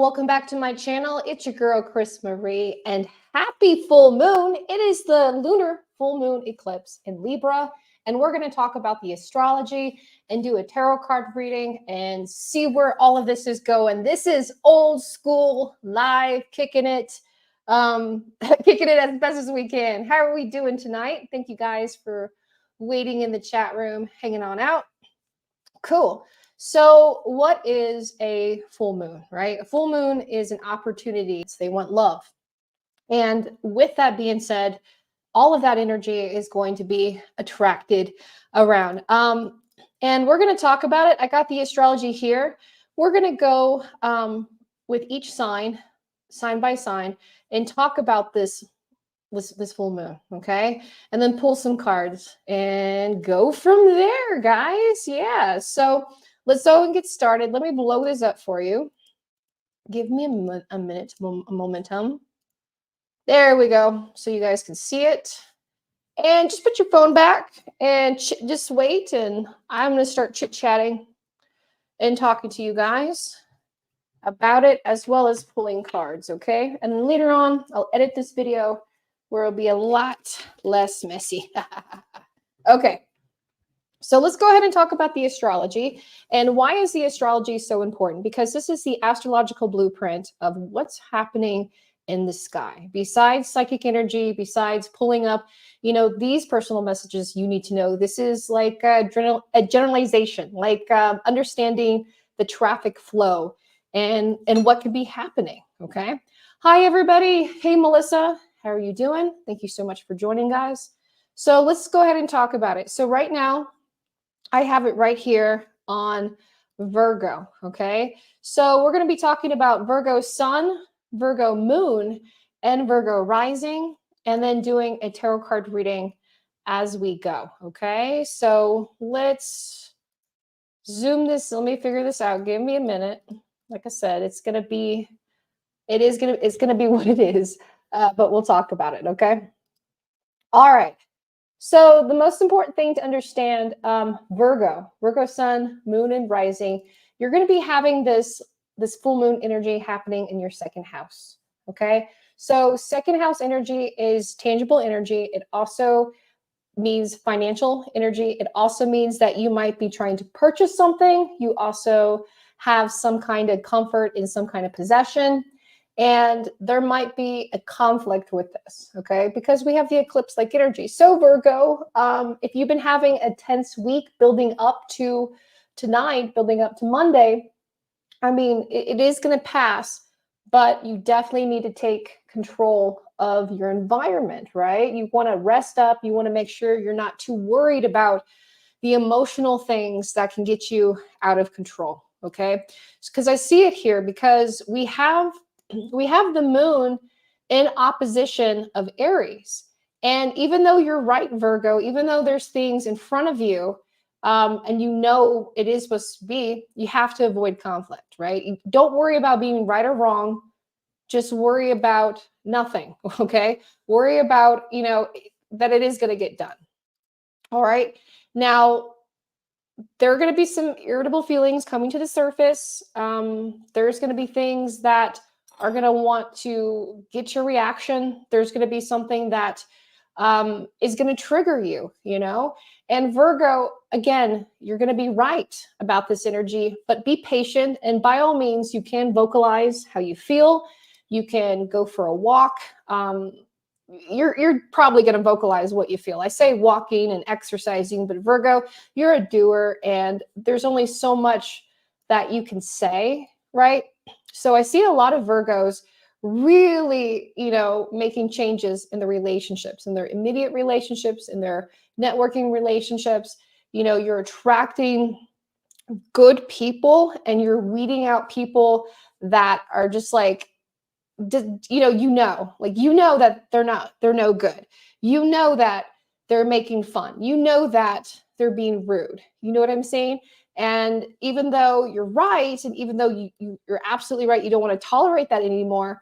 Welcome back to my channel. It's your girl, Chris Marie, and happy full moon. It is the lunar full moon eclipse in Libra, and we're going to talk about the astrology and do a tarot card reading and see where all of this is going. This is old school, live, kicking it as best as we can. How are we doing tonight? Thank you guys for waiting in the chat room, hanging on out. Cool. So what is a full moon, right? A full moon is an opportunity. They want love. And with that being said, all of that energy is going to be attracted around. And we're going to talk about it. I got the astrology here. We're going to go with each sign by sign, and talk about this full moon, okay? And then pull some cards and go from there, guys. Yeah, so let's go and get started. Let me blow this up for you. Give me a minute, a momentum. There we go, so you guys can see it. And just put your phone back and just wait, and I'm going to start chit-chatting and talking to you guys about it, as well as pulling cards, okay? And then later on, I'll edit this video where it'll be a lot less messy. Okay, so let's go ahead and talk about the astrology. And why is the astrology so important? Because this is the astrological blueprint of what's happening in the sky. Besides psychic energy, besides pulling up, these personal messages you need to know. This is like a generalization, like understanding the traffic flow and what could be happening, okay? Hi, everybody. Hey, Melissa. How are you doing? Thank you so much for joining, guys. So let's go ahead and talk about it. So right now, I have it right here on Virgo, okay? So we're going to be talking about Virgo sun, Virgo moon, and Virgo rising, and then doing a tarot card reading as we go, okay? So let's zoom this. Let me figure this out. Give me a minute. Like I said, it's going to be what it is. But we'll talk about it, okay? All right. So the most important thing to understand, Virgo sun, moon, and rising, you're going to be having this full moon energy happening in your second house, okay? So second house energy is tangible energy. It also means financial energy. It also means that you might be trying to purchase something. You also have some kind of comfort in some kind of possession. And there might be a conflict with this, okay? Because we have the eclipse-like energy. So Virgo, if you've been having a tense week building up to tonight, building up to Monday, I mean, it is going to pass, but you definitely need to take control of your environment, right? You want to rest up. You want to make sure you're not too worried about the emotional things that can get you out of control, okay? Because I see it here, because we have the moon in opposition of Aries. And even though you're right, Virgo, even though there's things in front of you, and it is supposed to be, you have to avoid conflict, right? Don't worry about being right or wrong. Just worry about nothing, okay? Worry about, that it is going to get done. All right. Now, there are going to be some irritable feelings coming to the surface. There's going to be things that are going to want to get your reaction. There's going to be something that is going to trigger you, And Virgo, again, you're going to be right about this energy, but be patient. And by all means, you can vocalize how you feel. You can go for a walk. You're probably going to vocalize what you feel. I say walking and exercising, but Virgo, you're a doer, and there's only so much that you can say, right? So I see a lot of Virgos really, making changes in the relationships, in their immediate relationships, in their networking relationships. You're attracting good people, and you're weeding out people that are just like, that they're no good. That they're making fun. That they're being rude. You know what I'm saying? And even though you're right, and even though you're absolutely right, you don't want to tolerate that anymore,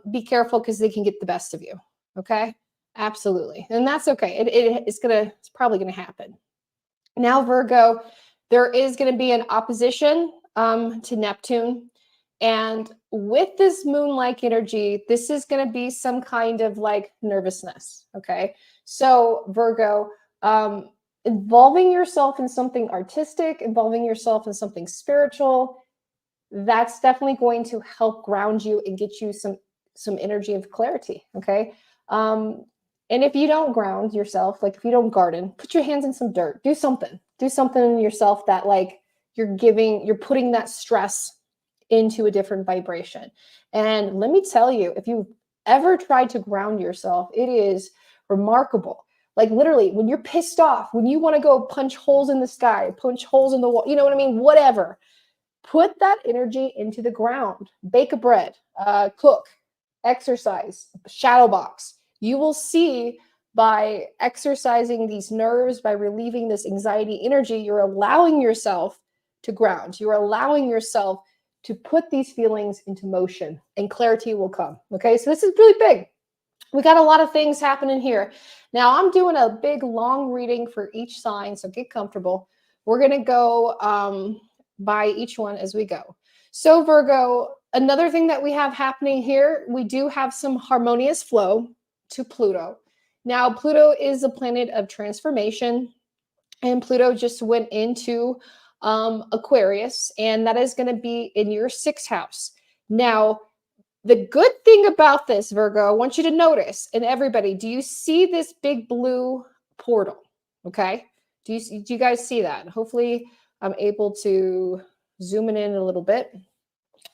be careful, because they can get the best of you. Okay? Absolutely. And that's okay. It's probably going to happen. Now, Virgo, there is going to be an opposition to Neptune. And with this moon-like energy, this is going to be some kind of like nervousness. Okay. So, Virgo, involving yourself in something artistic, involving yourself in something spiritual, that's definitely going to help ground you and get you some energy of clarity. Okay. And if you don't ground yourself, like if you don't garden, put your hands in some dirt, do something in yourself that like you're putting that stress into a different vibration. And let me tell you, if you've ever tried to ground yourself, it is remarkable. Like literally, when you're pissed off, when you want to go punch holes in the sky, punch holes in the wall, you know what I mean? Whatever. Put that energy into the ground. Bake a bread, cook, exercise, shadow box. You will see by exercising these nerves, by relieving this anxiety energy, you're allowing yourself to ground. You're allowing yourself to put these feelings into motion and clarity will come. Okay, so this is really big. We got a lot of things happening here. Now I'm doing a big long reading for each sign, so get comfortable. We're going to go by each one as we go. So Virgo, another thing that we have happening here, we do have some harmonious flow to Pluto. Now Pluto is a planet of transformation, and Pluto just went into Aquarius, and that is going to be in your 6th house. Now, the good thing about this, Virgo, I want you to notice, and everybody, do you see this big blue portal? Okay. Do you guys see that? Hopefully I'm able to zoom in a little bit.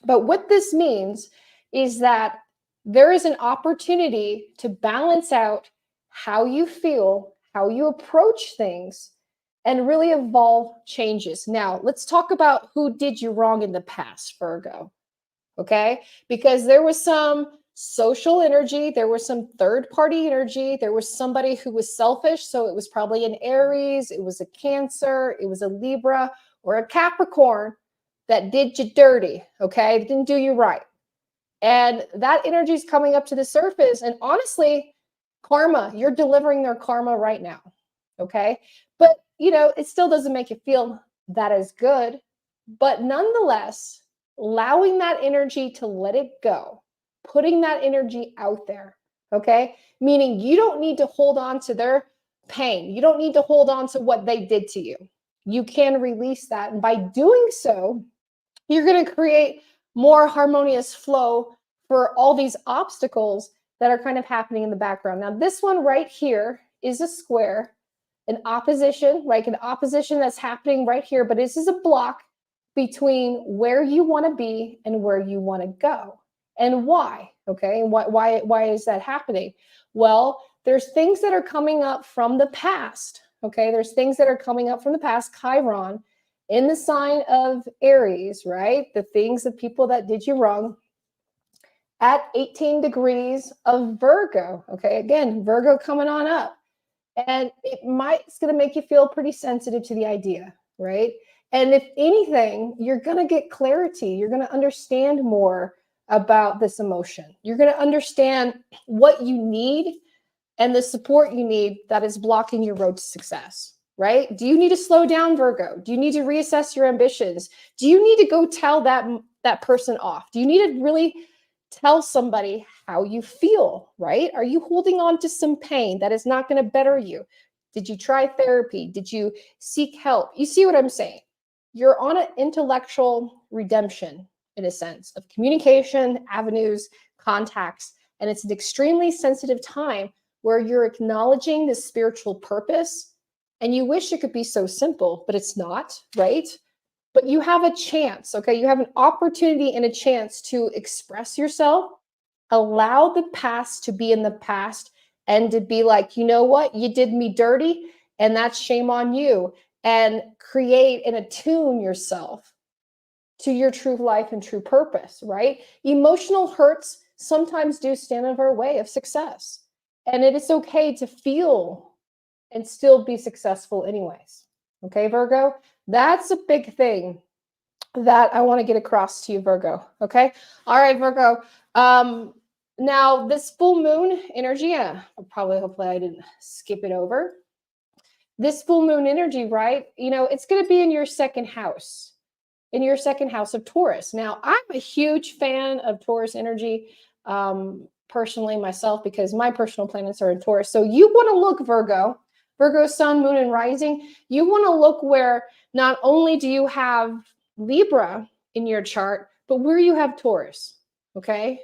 But what this means is that there is an opportunity to balance out how you feel, how you approach things, and really evolve changes. Now, let's talk about who did you wrong in the past, Virgo. Okay, because there was some social energy, there was some third party energy, there was somebody who was selfish. So it was probably an Aries, it was a Cancer, it was a Libra or a Capricorn that did you dirty. Okay, didn't do you right. And that energy is coming up to the surface. And honestly, karma, you're delivering their karma right now. Okay, but it still doesn't make you feel that as good. But nonetheless, allowing that energy to let it go, putting that energy out there, okay? Meaning you don't need to hold on to their pain. You don't need to hold on to what they did to you. You can release that. And by doing so, you're going to create more harmonious flow for all these obstacles that are kind of happening in the background. Now, this one right here is a square, an opposition, like an opposition that's happening right here, but this is a block between where you want to be and where you want to go. And why? Okay, why is that happening? Well, there's things that are coming up from the past. Okay, there's things that are coming up from the past, Chiron, in the sign of Aries, right? The things, the people that did you wrong at 18 degrees of Virgo. Okay, again, Virgo coming on up. And it's going to make you feel pretty sensitive to the idea, right? And if anything, you're going to get clarity. You're going to understand more about this emotion. You're going to understand what you need and the support you need that is blocking your road to success, right? Do you need to slow down, Virgo? Do you need to reassess your ambitions? Do you need to go tell that person off? Do you need to really tell somebody how you feel, right? Are you holding on to some pain that is not going to better you? Did you try therapy? Did you seek help? You see what I'm saying? You're on an intellectual redemption, in a sense, of communication, avenues, contacts, and it's an extremely sensitive time where you're acknowledging the spiritual purpose, and you wish it could be so simple, but it's not, right? But you have a chance, okay? You have an opportunity and a chance to express yourself, allow the past to be in the past, and to be like, you know what? You did me dirty, and that's shame on you. And create and attune yourself to your true life and true purpose, right? Emotional hurts sometimes do stand in our way of success. And it is okay to feel and still be successful anyways. Okay, Virgo? That's a big thing that I want to get across to you, Virgo. Okay? All right, Virgo. Now, this full moon energy, hopefully I didn't skip it over. This full moon energy, right? It's going to be in your 2nd house. in your second house of Taurus. Now, I'm a huge fan of Taurus energy, personally myself, because my personal planets are in Taurus. So you want to look, Virgo sun, moon, and rising. You want to look where not only do you have Libra in your chart, but where you have Taurus. Okay.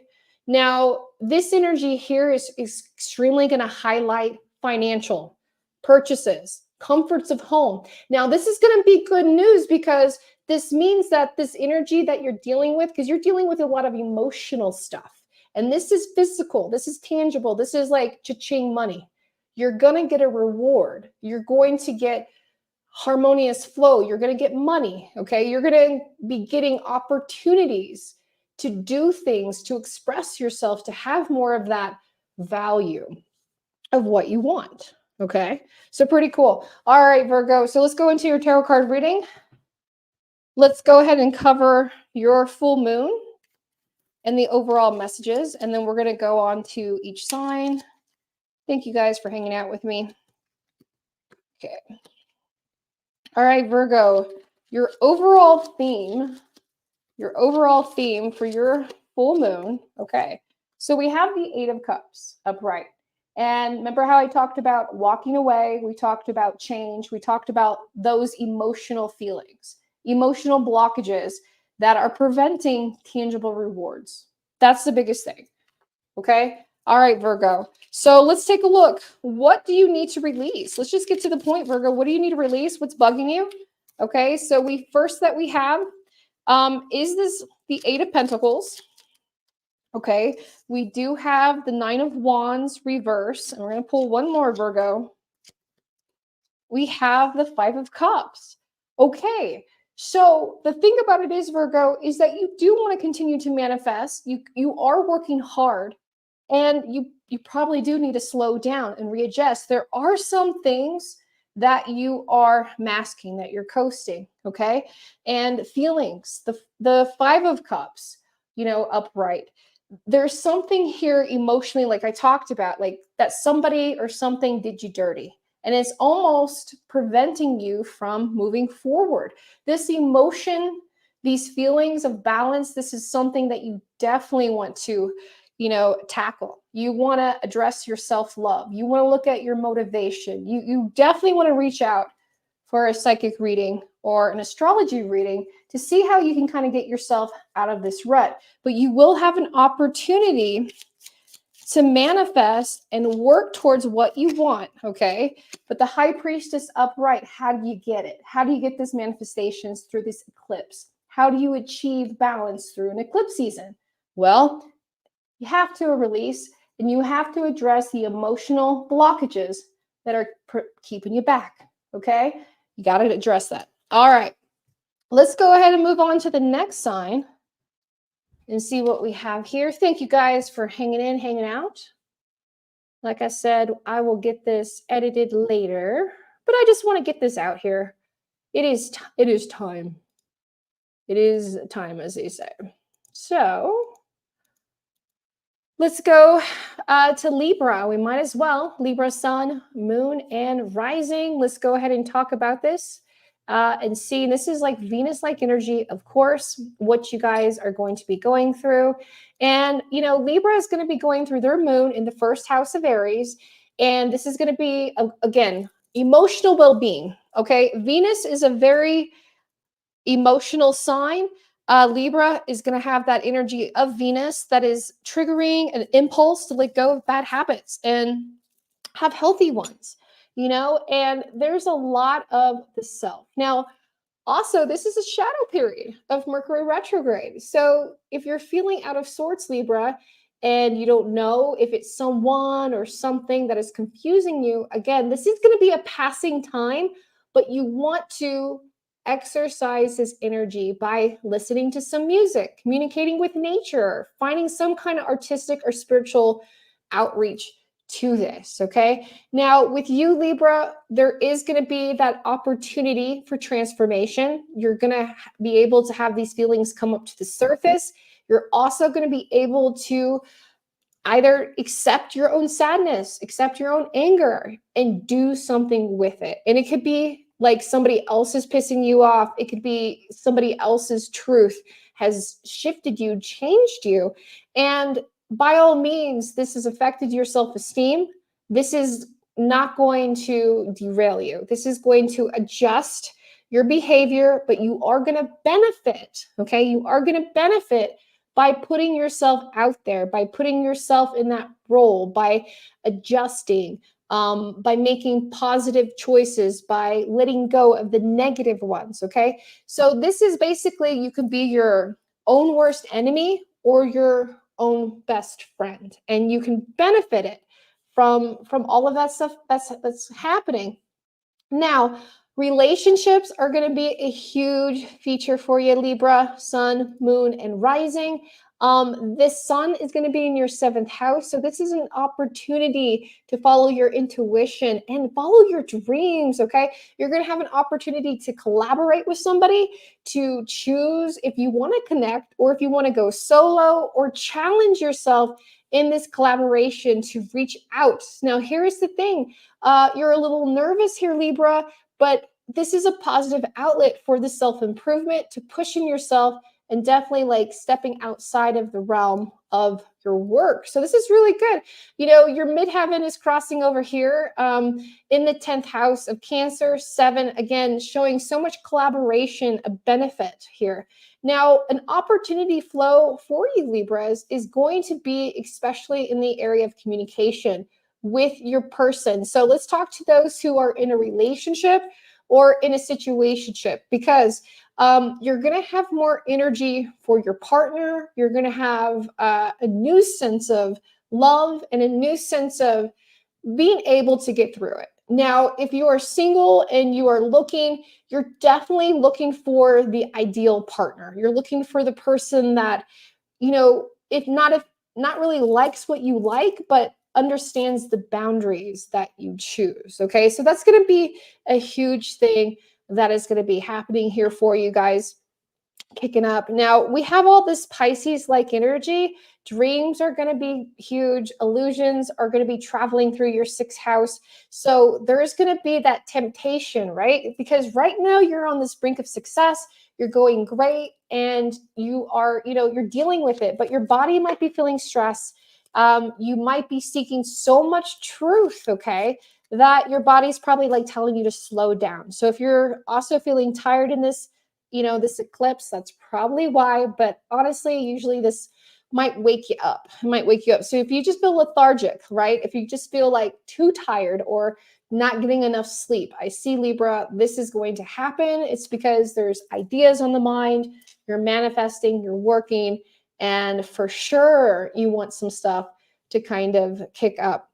Now, this energy here is extremely going to highlight financial purchases, comforts of home. Now, this is going to be good news because this means that this energy that you're dealing with, because you're dealing with a lot of emotional stuff, and this is physical, this is tangible, this is like cha-ching money. You're going to get a reward. You're going to get harmonious flow. You're going to get money, okay? You're going to be getting opportunities to do things, to express yourself, to have more of that value of what you want, okay? So pretty cool. All right, Virgo. So let's go into your tarot card reading. Let's go ahead and cover your full moon and the overall messages, and then we're going to go on to each sign. Thank you guys for hanging out with me. Okay. All right, Virgo, your overall theme for your full moon. Okay. So we have the Eight of Cups upright. And remember how I talked about walking away? We talked about change. We talked about those emotional feelings, emotional blockages that are preventing tangible rewards. That's the biggest thing. Okay. All right, Virgo. So let's take a look. What do you need to release? Let's just get to the point, Virgo. What do you need to release? What's bugging you? Okay. So we have is this the Eight of Pentacles? Okay. We do have the Nine of Wands reverse, and we're going to pull one more, Virgo. We have the Five of Cups. Okay. So the thing about it is, Virgo, is that you do want to continue to manifest. You are working hard, and you probably do need to slow down and readjust. There are some things that you are masking, that you're coasting, okay? And feelings, the Five of Cups, upright. There's something here emotionally, like I talked about, like that somebody or something did you dirty. And it's almost preventing you from moving forward. This emotion, these feelings of balance, this is something that you definitely want to, tackle. You want to address your self-love. You want to look at your motivation. You definitely want to reach out for a psychic reading or an astrology reading to see how you can kind of get yourself out of this rut. But you will have an opportunity to manifest and work towards what you want, okay? But the High Priestess upright, how do you get it? How do you get this manifestations through this eclipse? How do you achieve balance through an eclipse season? Well, you have to release, and you have to address the emotional blockages that are keeping you back, okay? You got to address that. All right, let's go ahead and move on to the next sign and see what we have here. Thank you guys for hanging out. Like I said, I will get this edited later, but I just want to get this out here. It is time. It is time, as they say. So let's go to Libra. We might as well. Libra sun, moon, and rising. Let's go ahead and talk about this and see. This is like Venus-like energy, of course, what you guys are going to be going through. And, Libra is going to be going through their moon in the first house of Aries. And this is going to be, again, emotional well-being. Okay. Venus is a very emotional sign. Libra is going to have that energy of Venus that is triggering an impulse to let go of bad habits and have healthy ones, and there's a lot of the self. Now, also, this is a shadow period of Mercury retrograde. So if you're feeling out of sorts, Libra, and you don't know if it's someone or something that is confusing you, again, this is going to be a passing time, but you want to exercise this energy by listening to some music, communicating with nature, finding some kind of artistic or spiritual outreach to this, okay? Now, with you, Libra, there is going to be that opportunity for transformation. You're going to be able to have these feelings come up to the surface. You're also going to be able to either accept your own sadness, accept your own anger, and do something with it. And it could be like somebody else is pissing you off. It could be somebody else's truth has shifted you, changed you. And by all means, this has affected your self-esteem. This is not going to derail you. This is going to adjust your behavior, but you are going to benefit. Okay. You are going to benefit by putting yourself out there, by putting yourself in that role, by adjusting, by making positive choices, by letting go of the negative ones. Okay. So this is basically, you could be your own worst enemy or your own best friend, and you can benefit it from all of that stuff that's happening. Now, relationships are going to be a huge feature for you, Libra, sun, moon, and rising. This sun is going to be in your 7th house. So this is an opportunity to follow your intuition and follow your dreams, okay? You're going to have an opportunity to collaborate with somebody, to choose if you want to connect or if you want to go solo, or challenge yourself in this collaboration to reach out. Now, here's the thing. You're a little nervous here, Libra, but this is a positive outlet for the self-improvement, to pushing yourself and definitely like stepping outside of the realm of your work. So this is really good. You know, your midheaven is crossing over here in the 10th house of Cancer, 7, again, showing so much collaboration, a benefit here. Now, an opportunity flow for you, Libras, is going to be especially in the area of communication with your person. So let's talk to those who are in a relationship or in a situationship, because you're going to have more energy for your partner. You're going to have a new sense of love and a new sense of being able to get through it. Now, if you are single and you are looking, you're definitely looking for the ideal partner. You're looking for the person that, you know, if not really likes what you like, but understands the boundaries that you choose. Okay. So that's going to be a huge thing that is going to be happening here for you guys, kicking up. Now, we have all this Pisces-like energy. Dreams are going to be huge. Illusions are going to be traveling through your 6th house. So there is going to be that temptation, right? Because right now you're on this brink of success. You're going great, and you are, you know, you're dealing with it, but your body might be feeling stress. You might be seeking so much truth, okay, that your body's probably like telling you to slow down. So if you're also feeling tired in this, you know, this eclipse, that's probably why. But honestly, usually this might wake you up. It might wake you up. So if you just feel lethargic, right? If you just feel like too tired or not getting enough sleep, I see, Libra, this is going to happen. It's because there's ideas on the mind. You're manifesting, you're working, and for sure you want some stuff to kind of kick up.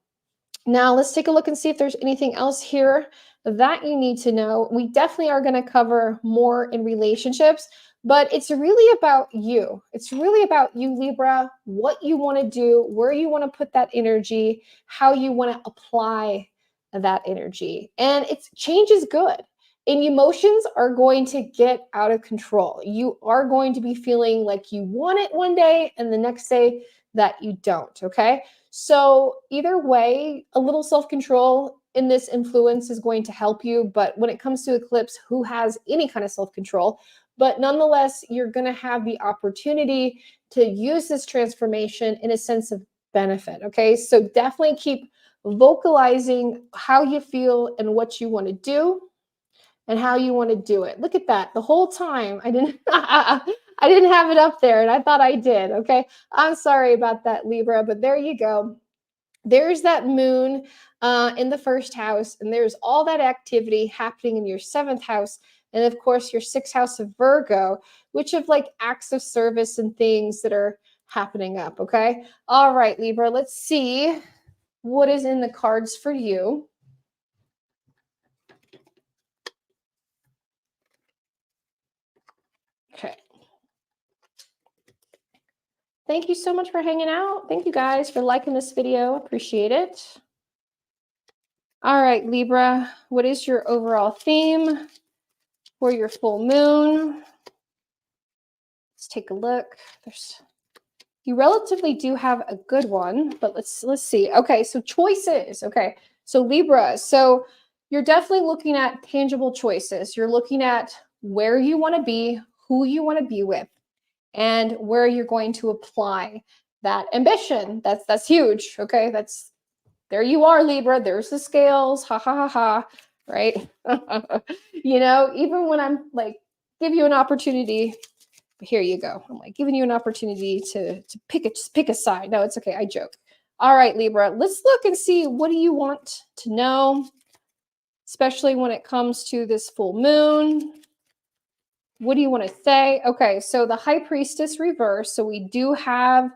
Now, let's take a look and see if there's anything else here that you need to know. We definitely are going to cover more in relationships, but it's really about you. It's really about you, Libra, what you want to do, where you want to put that energy, how you want to apply that energy. And change is good. And emotions are going to get out of control. You are going to be feeling like you want it one day and the next day that you don't, okay? So either way, a little self-control in this influence is going to help you. But when it comes to eclipse, who has any kind of self-control? But nonetheless, you're going to have the opportunity to use this transformation in a sense of benefit, okay? So definitely keep vocalizing how you feel and what you want to do and how you want to do it. Look at that. The whole time I didn't I didn't have it up there, and I thought I did. Okay. I'm sorry about that, Libra, but there you go. There's that moon in the 1st house, and there's all that activity happening in your 7th house. And of course, your 6th house of Virgo, which have like acts of service and things that are happening up. Okay. All right, Libra, let's see what is in the cards for you. Okay. Thank you so much for hanging out. Thank you guys for liking this video. Appreciate it. All right, Libra, what is your overall theme for your full moon? Let's take a look. You relatively do have a good one, but let's see. Okay, so choices. Okay, so Libra. So you're definitely looking at tangible choices. You're looking at where you want to be, who you want to be with, and where you're going to apply that ambition. That's huge. Okay. There you are, Libra. There's the scales. Ha ha ha ha. Right. Even when I'm like, give you an opportunity, here you go. I'm like giving you an opportunity to pick a side. No, it's okay. I joke. All right, Libra, let's look and see, what do you want to know, especially when it comes to this full moon? What do you want to say? Okay, so the High Priestess reverse. So we do have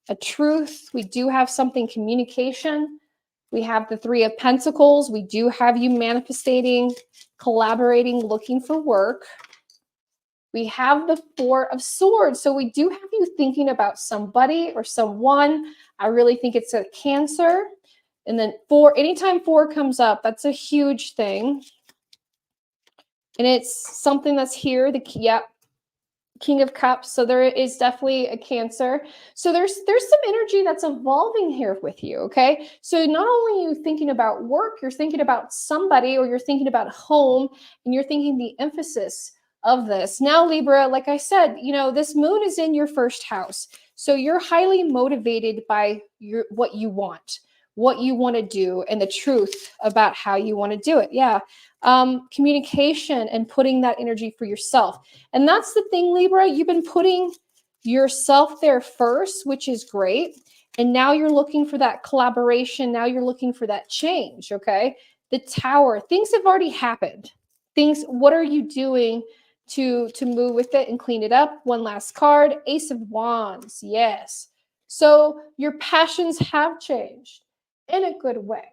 a truth. We do have something communication. We have the Three of Pentacles. We do have you manifesting, collaborating, looking for work. We have the Four of Swords. So we do have you thinking about somebody or someone. I really think it's a Cancer. And then anytime four comes up, that's a huge thing. And it's something that's here. King of Cups. So there is definitely a Cancer. So there's some energy that's evolving here with you, okay? So not only are you thinking about work, you're thinking about somebody, or you're thinking about home, and you're thinking the emphasis of this. Now, Libra, like I said, this moon is in your first house. So you're highly motivated by what you want to do, and the truth about how you want to do it. Yeah. Communication and putting that energy for yourself. And that's the thing, Libra, you've been putting yourself there first, which is great. And now you're looking for that collaboration. Now you're looking for that change. Okay. The Tower, things have already happened. What are you doing to move with it and clean it up? One last card, Ace of Wands. Yes. So your passions have changed in a good way.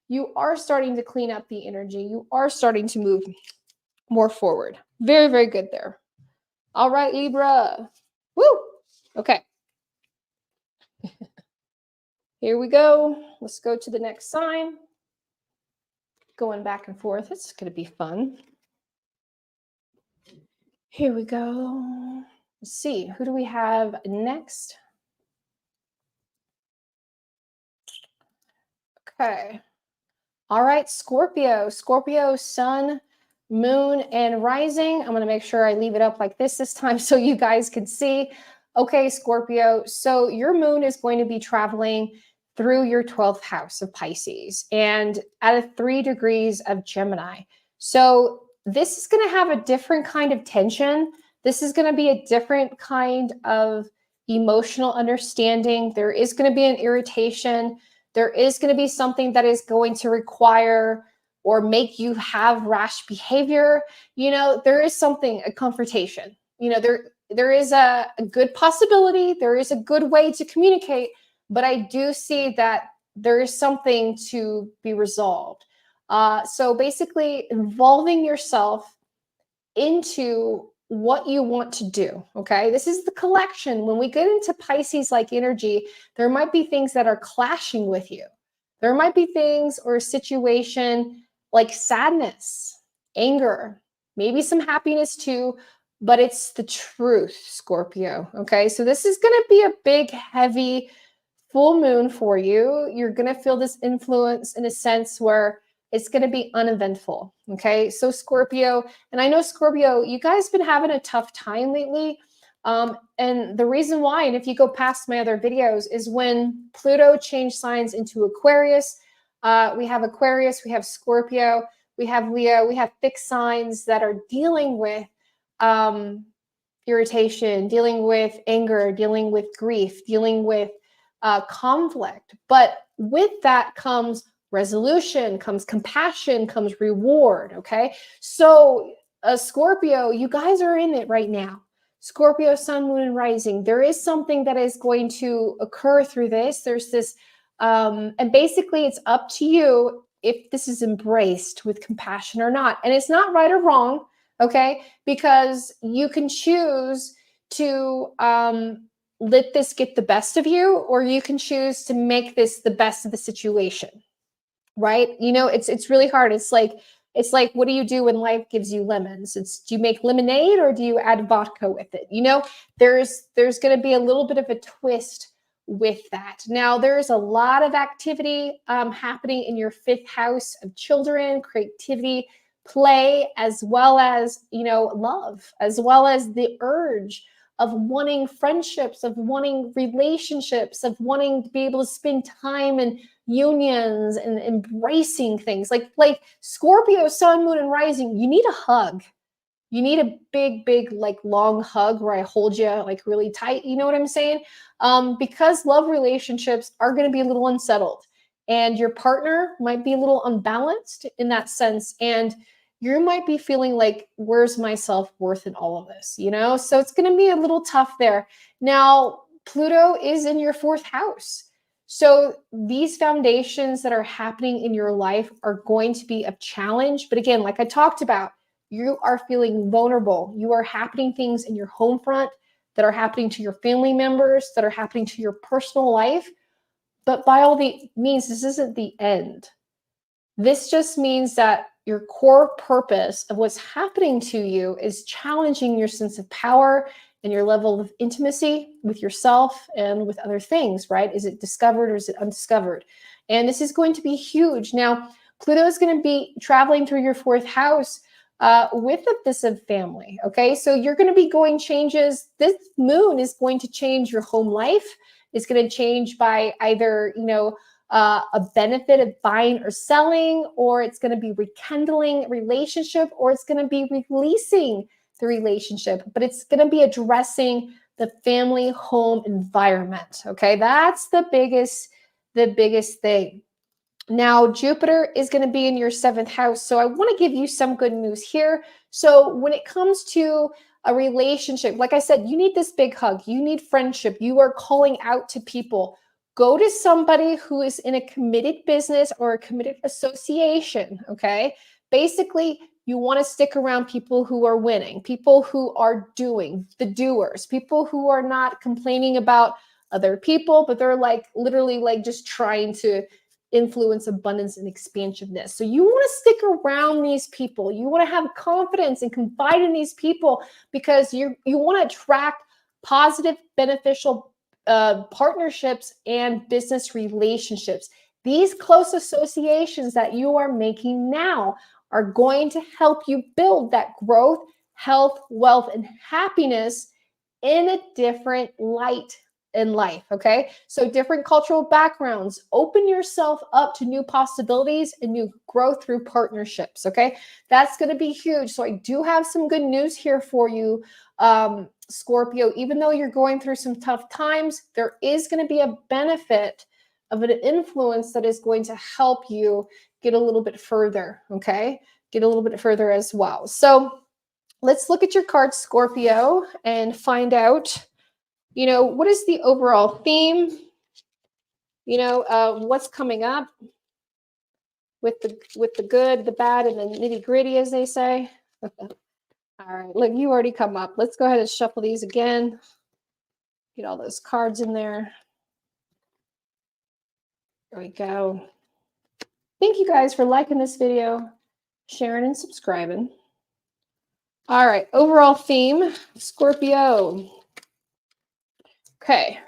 You are starting to clean up the energy. You are starting to move more forward. Very, very good there. All right, Libra. Woo! Okay. Here we go. Let's go to the next sign. Going back and forth. It's going to be fun. Here we go. Let's see. Who do we have next? Okay. All right, Scorpio. Scorpio, sun, moon, and rising. I'm going to make sure I leave it up like this time so you guys can see. Okay, Scorpio. So your moon is going to be traveling through your 12th house of Pisces and at a 3 degrees of Gemini. So this is going to have a different kind of tension. This is going to be a different kind of emotional understanding. There is going to be an irritation. There is going to be something that is going to require or make you have rash behavior. There is a confrontation. There is a good possibility. There is a good way to communicate, but I do see that there is something to be resolved. So basically involving yourself into what you want to do. Okay. This is the collection. When we get into Pisces-like energy, there might be things that are clashing with you. There might be things or a situation like sadness, anger, maybe some happiness too, but it's the truth, Scorpio. Okay. So this is going to be a big, heavy full moon for you. You're going to feel this influence in a sense where it's going to be uneventful. Okay. So Scorpio, and I know Scorpio, you guys been having a tough time lately. And the reason why, and if you go past my other videos, is when Pluto changed signs into Aquarius. We have Aquarius, we have Scorpio, we have Leo, we have fixed signs that are dealing with irritation, dealing with anger, dealing with grief, dealing with conflict. But with that comes resolution, comes compassion, comes reward. Okay. So Scorpio, you guys are in it right now. Scorpio, sun, moon, and rising. There is something that is going to occur through this. There's this, and basically it's up to you if this is embraced with compassion or not. And it's not right or wrong. Okay. Because you can choose to, let this get the best of you, or you can choose to make this the best of the situation. Right? It's really hard. It's like, what do you do when life gives you lemons? Do you make lemonade or do you add vodka with it? There's going to be a little bit of a twist with that. Now, there's a lot of activity happening in your 5th house of children, creativity, play, as well as, love, as well as the urge of wanting friendships, of wanting relationships, of wanting to be able to spend time in unions and embracing things like Scorpio, sun, moon, and rising. You need a hug. You need a big, like long hug where I hold you like really tight. You know what I'm saying? Because love relationships are going to be a little unsettled, and your partner might be a little unbalanced in that sense. And you might be feeling like, where's my self-worth in all of this? So it's going to be a little tough there. Now, Pluto is in your 4th house. So these foundations that are happening in your life are going to be a challenge. But again, like I talked about, you are feeling vulnerable. You are happening things in your home front that are happening to your family members, that are happening to your personal life. But by all the means, this isn't the end. This just means that your core purpose of what's happening to you is challenging your sense of power and your level of intimacy with yourself and with other things, right? Is it discovered or is it undiscovered? And this is going to be huge. Now, Pluto is going to be traveling through your 4th house with this of family. Okay, so you're going to be going changes. This moon is going to change your home life. It's going to change by either, a benefit of buying or selling, or it's going to be rekindling a relationship, or it's going to be releasing the relationship, but it's going to be addressing the family home environment. Okay, that's the biggest thing. Now, Jupiter is going to be in your 7th house. So I want to give you some good news here. So when it comes to a relationship, like I said, you need this big hug. You need friendship. You are calling out to people. Go to somebody who is in a committed business or a committed association, okay? Basically, you want to stick around people who are winning, people who are doing, the doers, people who are not complaining about other people, but they're like literally like just trying to influence, abundance, and expansiveness. So you want to stick around these people. You want to have confidence and confide in these people because you want to attract positive, beneficial partnerships and business relationships. These close associations that you are making now are going to help you build that growth, health, wealth, and happiness in a different light in life. Okay, so different cultural backgrounds. Open yourself up to new possibilities and new growth through partnerships. Okay, that's going to be huge. So I do have some good news here for you, Scorpio. Even though you're going through some tough times, there is going to be a benefit of an influence that is going to help you get a little bit further. Okay, get a little bit further as well. So let's look at your card, Scorpio, and find out, what is the overall theme? What's coming up with the good, the bad, and the nitty gritty, as they say. All right, look, you already come up. Let's go ahead and shuffle these again. Get all those cards in there. There we go. Thank you guys for liking this video, sharing and subscribing. All right, overall theme, Scorpio. Okay.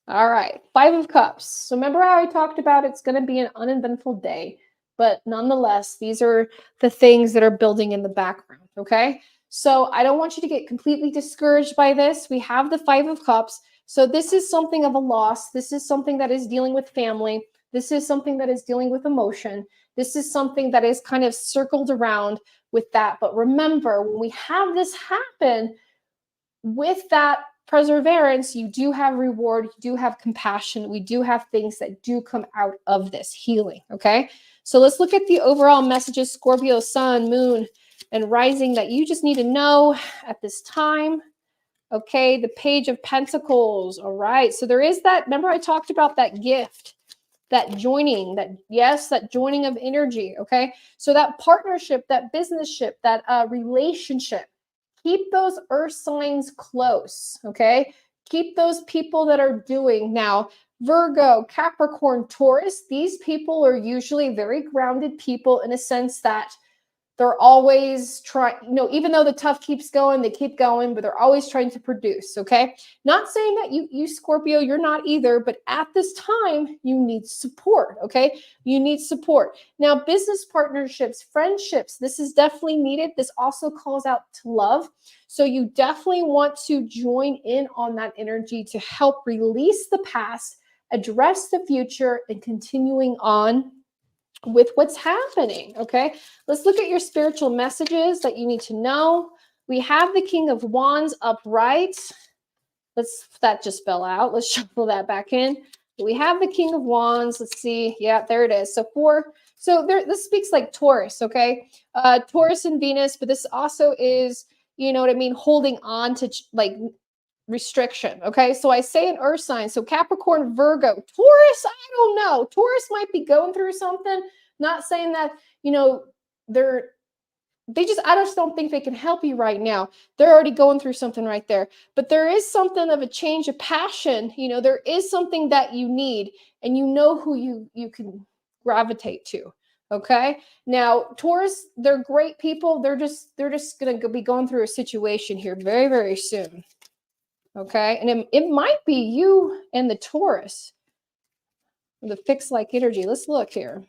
All right, 5 of Cups. So remember how I talked about it's going to be an uneventful day, but nonetheless, these are the things that are building in the background, okay? So I don't want you to get completely discouraged by this. We have the 5 of Cups. So this is something of a loss. This is something that is dealing with family. This is something that is dealing with emotion. This is something that is kind of circled around with that. But remember, when we have this happen, with that perseverance, you do have reward, you do have compassion, we do have things that do come out of this healing, okay? So let's look at the overall messages, Scorpio, sun, moon, and rising, that you just need to know at this time. Okay, the Page of Pentacles. All right, so there is that, remember I talked about that gift, that joining, that joining of energy, okay? So that partnership, that businessship, that relationship, keep those earth signs close, okay? Keep those people that are doing. Now, Virgo, Capricorn, Taurus, these people are usually very grounded people in a sense that They're always trying, even though the tough keeps going, they keep going, but they're always trying to produce, okay? Not saying that you Scorpio, you're not either, but at this time, you need support, okay? You need support. Now, business partnerships, friendships, this is definitely needed. This also calls out to love. So you definitely want to join in on that energy to help release the past, address the future, and continuing on with what's happening, okay? Let's look at your spiritual messages that you need to know. We have the King of Wands upright. That just fell out. Let's shuffle that back in. We have the King of Wands. Let's see. Yeah, there it is. This speaks like Taurus, okay? Taurus and Venus, but this also is, you know what I mean, holding on to like restriction. Okay. So I say an earth sign. So Capricorn, Virgo, Taurus, I don't know. Taurus might be going through something. Not saying that, I just don't think they can help you right now. They're already going through something right there. But there is something of a change of passion. There is something that you need, and you know who you can gravitate to. Okay. Now, Taurus, they're great people. They're just going to be going through a situation here very, very soon. Okay. And it might be you and the Taurus, the fixed like energy. Let's look here.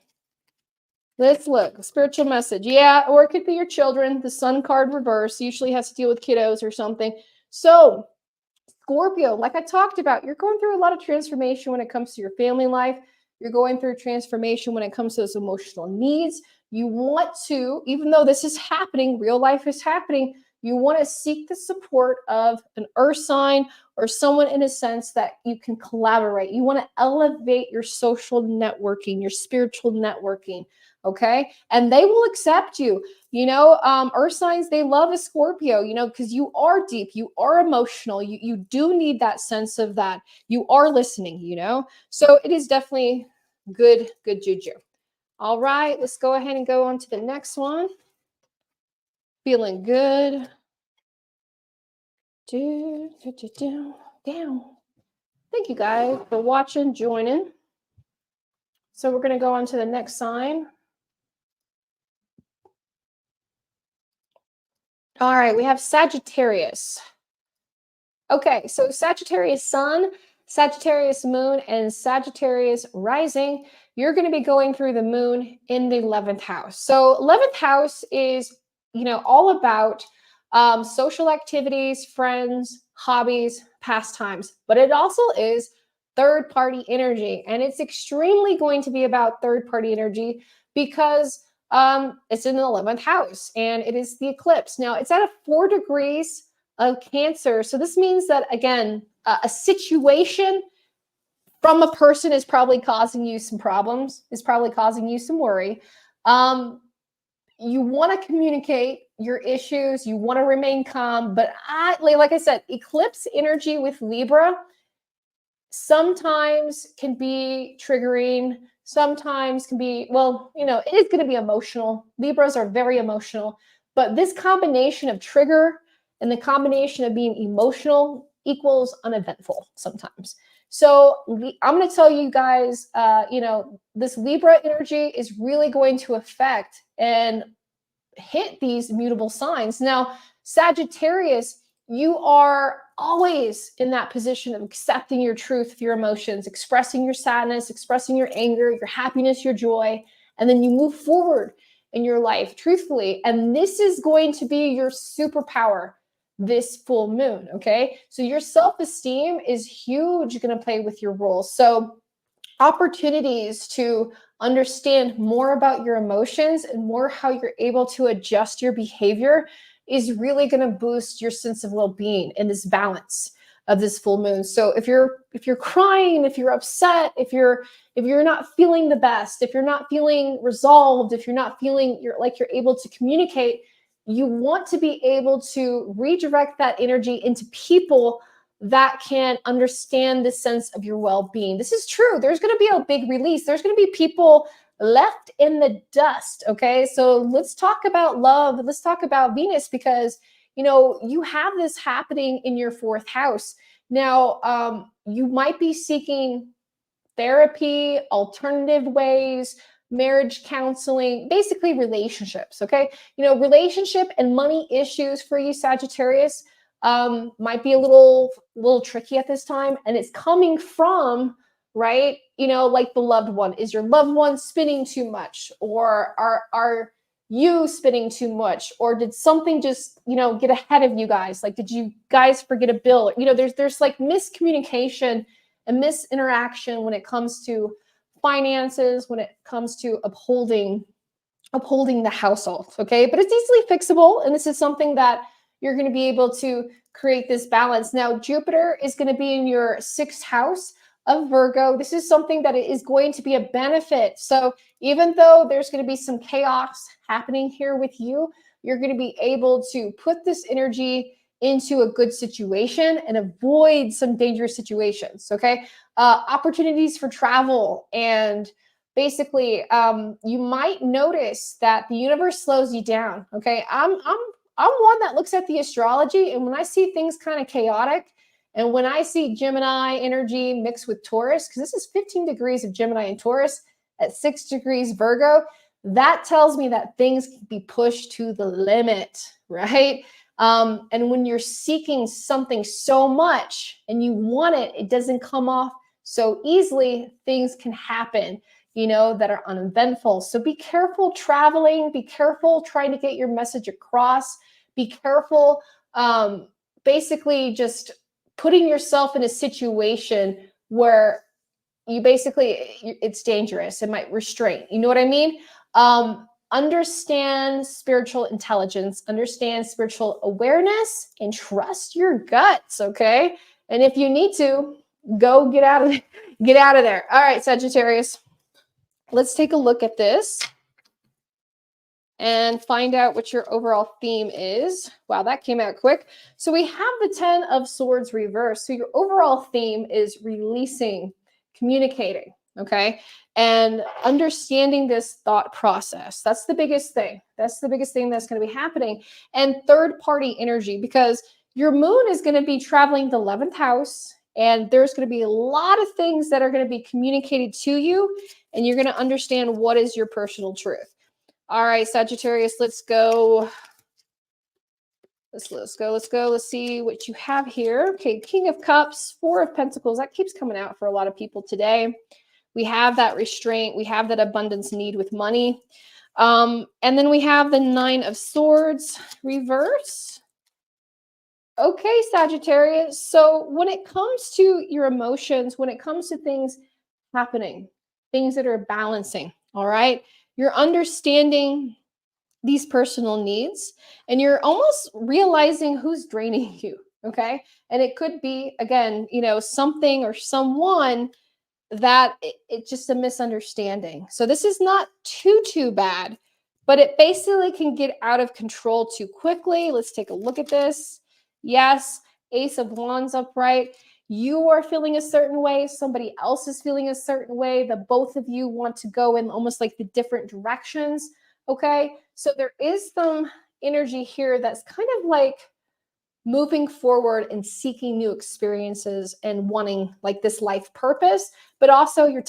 Let's look. Spiritual message. Yeah. Or it could be your children. The Sun card reverse usually has to deal with kiddos or something. So Scorpio, like I talked about, you're going through a lot of transformation when it comes to your family life. You're going through transformation when it comes to those emotional needs. You want to, even though this is happening, real life is happening, you want to seek the support of an earth sign or someone in a sense that you can collaborate. You want to elevate your social networking, your spiritual networking, okay? And they will accept you. Earth signs, they love a Scorpio, because you are deep, you are emotional, you do need that sense of that. You are listening, So it is definitely good juju. All right, let's go ahead and go on to the next one. Feeling good. Down. Thank you guys for watching, joining. So we're going to go on to the next sign. All right, we have Sagittarius. Okay, so Sagittarius Sun, Sagittarius Moon, and Sagittarius Rising. You're going to be going through the moon in the 11th house. So 11th house is, all about social activities, friends, hobbies, pastimes, but it also is third-party energy. And it's extremely going to be about third-party energy because it's in the 11th house and it is the eclipse. Now, it's at 4 degrees of Cancer. So this means that, again, a situation from a person is probably causing you some problems, is probably causing you some worry. You want to communicate your issues. You want to remain calm. But like I said, eclipse energy with Libra sometimes can be triggering. Sometimes can be, it is going to be emotional. Libras are very emotional. But this combination of trigger and the combination of being emotional equals uneventful sometimes. So I'm going to tell you guys, this Libra energy is really going to affect and hit these mutable signs. Now, Sagittarius, you are always in that position of accepting your truth, your emotions, expressing your sadness, expressing your anger, your happiness, your joy, and then you move forward in your life truthfully. And this is going to be your superpower this full moon, okay? So your self-esteem is huge, going to play with your role. So opportunities to understand more about your emotions and more how you're able to adjust your behavior is really going to boost your sense of well-being and this balance of this full moon. So if you're crying, if you're upset, if you're not feeling the best, if you're not feeling resolved, if you're not feeling you're able to communicate, you want to be able to redirect that energy into people that can understand the sense of your well-being. This is true. There's going to be a big release. There's going to be people left in the dust. Okay. So let's talk about love. Let's talk about Venus because, you have this happening in your 4th house. Now, you might be seeking therapy, alternative ways, marriage counseling, basically relationships, okay? You know, relationship and money issues for you, Sagittarius, might be a little tricky at this time, and it's coming from, right, you know, like the loved one. Is your loved one spinning too much, or are you spinning too much, or did something just, you know, get ahead of you guys? Like, did you guys forget a bill? You know, there's like miscommunication and misinteraction when it comes to finances, when it comes to upholding the household, okay? But it's easily fixable, and this is something that you're going to be able to create this balance. Now, Jupiter is going to be in your 6th house of Virgo. This is something that is going to be a benefit. So even though there's going to be some chaos happening here with you, you're going to be able to put this energy into a good situation and avoid some dangerous situations, okay? Opportunities for travel, and basically you might notice that the universe slows you down, okay? I'm one that looks at the astrology, and when I see things kind of chaotic, and when I see Gemini energy mixed with Taurus, because this is 15 degrees of Gemini and Taurus at 6 degrees Virgo, that tells me that things can be pushed to the limit, right? And when you're seeking something so much and you want it, it doesn't come off so easily. Things can happen, you know, that are uneventful. So be careful traveling, be careful trying to get your message across, be careful basically just putting yourself in a situation where you basically, it's dangerous. It might restrain, you know what I mean? Understand spiritual intelligence, understand spiritual awareness, and trust your guts, okay? And if you need to, go get out of there. All right, Sagittarius, let's take a look at this and find out what your overall theme is. Wow, that came out quick. So we have the 10 of Swords reversed. So your overall theme is releasing, communicating, okay? And understanding this thought process. That's the biggest thing. That's the biggest thing that's going to be happening. And third party energy, because your moon is going to be traveling the 11th house, and there's going to be a lot of things that are going to be communicated to you, and you're going to understand what is your personal truth. All right, Sagittarius, let's go. Let's go. Let's see what you have here. Okay, King of Cups, 4 of Pentacles. That keeps coming out for a lot of people today. We have that restraint. We have that abundance need with money. And then we have the 9 of Swords reverse. Okay, Sagittarius. So when it comes to your emotions, when it comes to things happening, things that are balancing, all right, you're understanding these personal needs, and you're almost realizing who's draining you, okay? And it could be, again, you know, something or someone that it's just a misunderstanding. So this is not too bad, but it basically can get out of control too quickly. Let's take a look at this. Yes, Ace of Wands upright. You are feeling a certain way. Somebody else is feeling a certain way. The both of you want to go in almost like the different directions. Okay, so there is some energy here that's kind of like moving forward and seeking new experiences and wanting like this life purpose, but also you're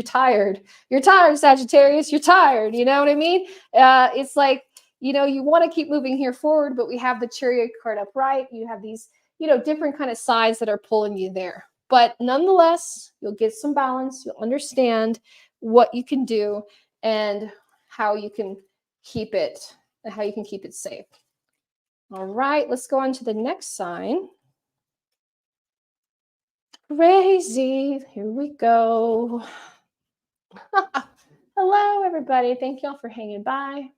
tired. You're tired, Sagittarius. You're tired. You know what I mean? It's like, you know, you want to keep moving here forward, but we have the Chariot card upright. You have these, you know, different kind of sides that are pulling you there. But nonetheless, you'll get some balance. You'll understand what you can do and how you can keep it safe. All right, let's go on to the next sign. Crazy. Here we go. Hello, everybody. Thank y'all for hanging by.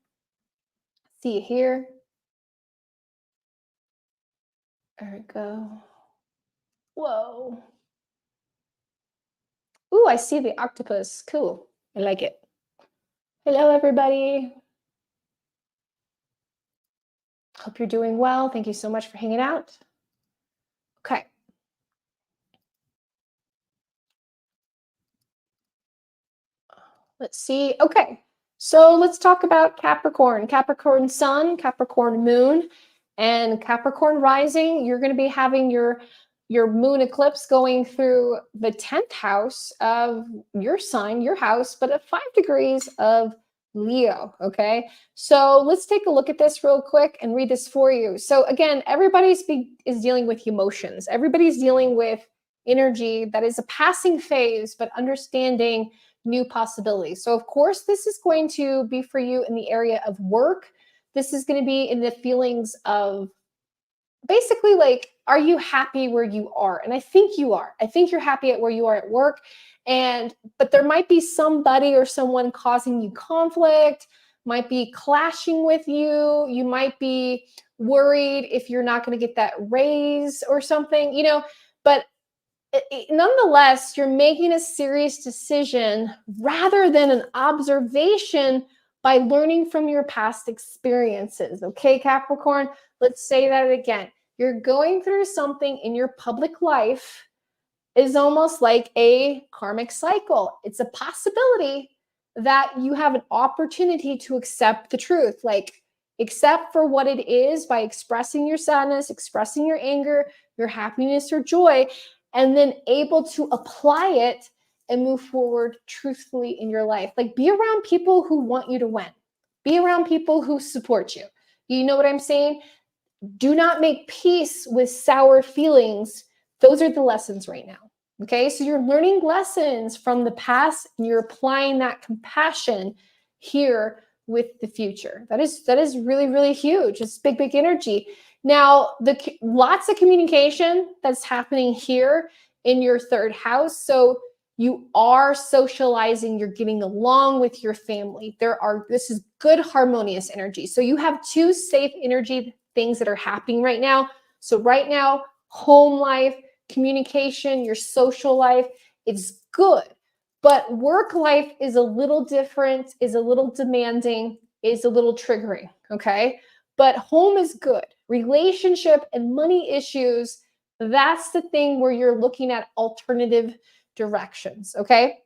See you here. There we go. Whoa. Ooh, I see the octopus. Cool. I like it. Hello, everybody. Hope you're doing well. Thank you so much for hanging out. Okay. Let's see. Okay. So let's talk about Capricorn. Capricorn Sun, Capricorn Moon, and Capricorn Rising. You're going to be having your your moon eclipse going through the 10th house of your sign, your house, but at 5 degrees of Leo. Okay. So let's take a look at this real quick and read this for you. So again, everybody's is dealing with emotions. Everybody's dealing with energy that is a passing phase, but understanding new possibilities. So of course, this is going to be for you in the area of work. This is going to be in the feelings of basically like, are you happy where you are? And I think you are. I think you're happy at where you are at work. But there might be somebody or someone causing you conflict, might be clashing with you. You might be worried if you're not going to get that raise or something, but nonetheless, you're making a serious decision rather than an observation by learning from your past experiences. Okay, Capricorn, let's say that again. You're going through something in your public life is almost like a karmic cycle. It's a possibility that you have an opportunity to accept the truth, like accept for what it is by expressing your sadness, expressing your anger, your happiness or joy, and then able to apply it and move forward truthfully in your life. Like be around people who want you to win. Be around people who support you. You know what I'm saying? Do not make peace with sour feelings. Those are the lessons right now. Okay, so you're learning lessons from the past and you're applying that compassion here with the future. That is really, really huge. It's big, big energy. Now, lots of communication that's happening here in your third house. So you are socializing, you're getting along with your family. This is good harmonious energy. So you have two safe energy things that are happening right now. So right now, home life, communication, your social life, it's good. But work life is a little different, is a little demanding, is a little triggering, okay? But home is good. Relationship and money issues, that's the thing where you're looking at alternative directions, okay?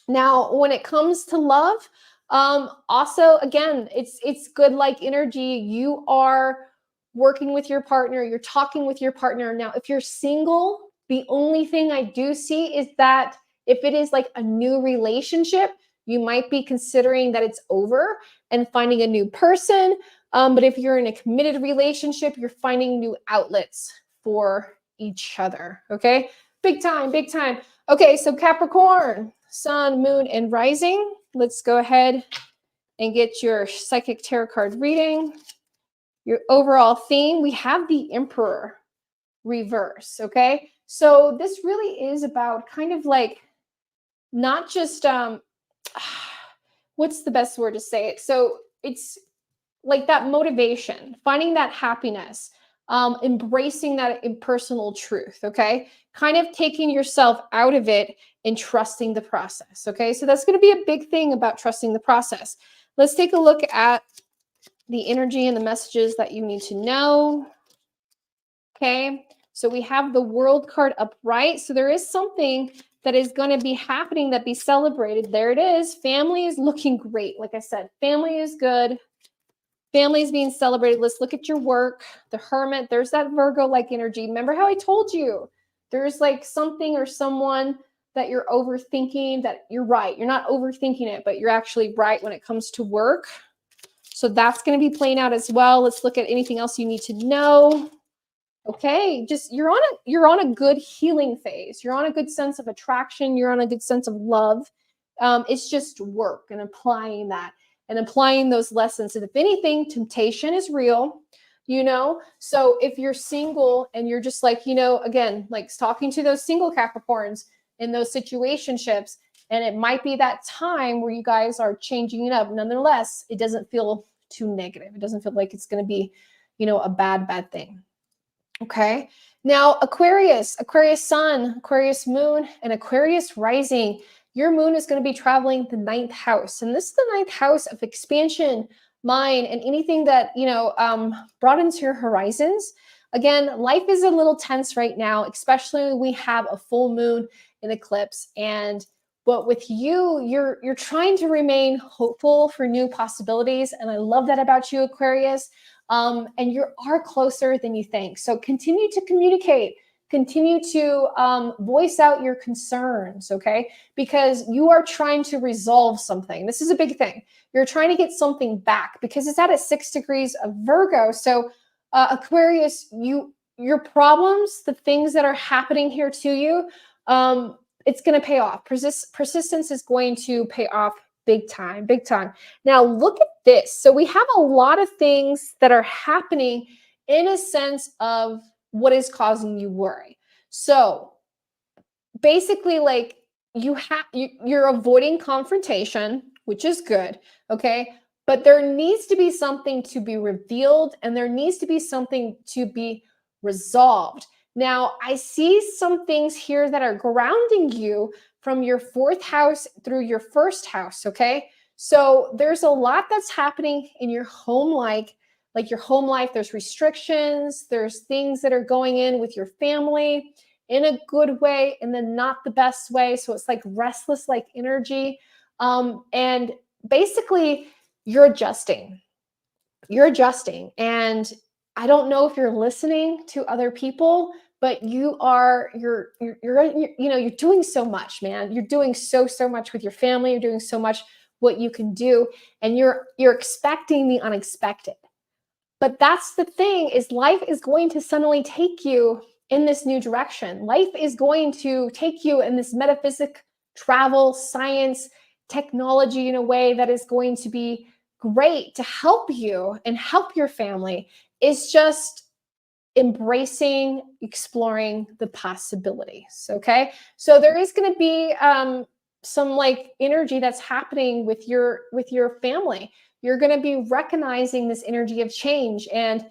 Now, when it comes to love, also, again, it's good like energy. You are working with your partner, you're talking with your partner. Now, if you're single, the only thing I do see is that if it is like a new relationship, you might be considering that it's over and finding a new person. But if you're in a committed relationship, you're finding new outlets for each other. Okay. Big time, big time. Okay. So Capricorn, Sun, Moon, and Rising. Let's go ahead and get your psychic tarot card reading. Your overall theme, we have the Emperor reverse, okay? So this really is about kind of like not just what's the best word to say it? So it's like that motivation, finding that happiness, embracing that impersonal truth, okay? Kind of taking yourself out of it and trusting the process, okay? So that's going to be a big thing about trusting the process. Let's take a look at the energy and the messages that you need to know. Okay, so we have the World card upright. So there is something that is going to be happening that be celebrated. There it is. Family is looking great. Like I said, family is good. Family is being celebrated. Let's look at your work. The Hermit, there's that Virgo-like energy. Remember how I told you? There's like something or someone that you're overthinking, that you're right. You're not overthinking it, but you're actually right when it comes to work. So that's going to be playing out as well. Let's look at anything else you need to know. Okay, just you're on a good healing phase. You're on a good sense of attraction. You're on a good sense of love. It's just work and applying that and applying those lessons. And if anything, temptation is real, So if you're single and you're just like, again, like talking to those single Capricorns in those situationships, and it might be that time where you guys are changing it up. Nonetheless, it doesn't feel too negative. It doesn't feel like it's going to be, a bad thing. Okay. Now, Aquarius Sun, Aquarius Moon, and Aquarius Rising. Your moon is going to be traveling the 9th house. And this is the 9th house of expansion, mind, and anything that, broadens your horizons. Again, life is a little tense right now, especially when we have a full moon in eclipse. But with you, you're trying to remain hopeful for new possibilities. And I love that about you, Aquarius. And you are closer than you think. So continue to communicate. continue to voice out your concerns, okay? Because you are trying to resolve something. This is a big thing. You're trying to get something back because it's at a 6 degrees of Virgo. So Aquarius, your problems, the things that are happening here to you, it's going to pay off. Persistence is going to pay off big time, big time. Now look at this. So we have a lot of things that are happening in a sense of what is causing you worry. So basically, like you're avoiding confrontation, which is good, okay? But there needs to be something to be revealed, and there needs to be something to be resolved. Now, I see some things here that are grounding you from your 4th house through your 1st house, okay? So there's a lot that's happening in your home, like your home life. There's restrictions, there's things that are going in with your family in a good way and then not the best way. So it's like restless, like energy. And basically you're adjusting. You're adjusting. And I don't know if you're listening to other people, but you're doing so much, man. You're doing so much with your family. You're doing so much what you can do, and you're expecting the unexpected. But that's the thing, is life is going to suddenly take you in this new direction. Life is going to take you in this metaphysic, travel, science, technology in a way that is going to be great to help you and help your family. It's just embracing, exploring the possibilities, okay? So there is going to be some like energy that's happening with your family. You're going to be recognizing this energy of change and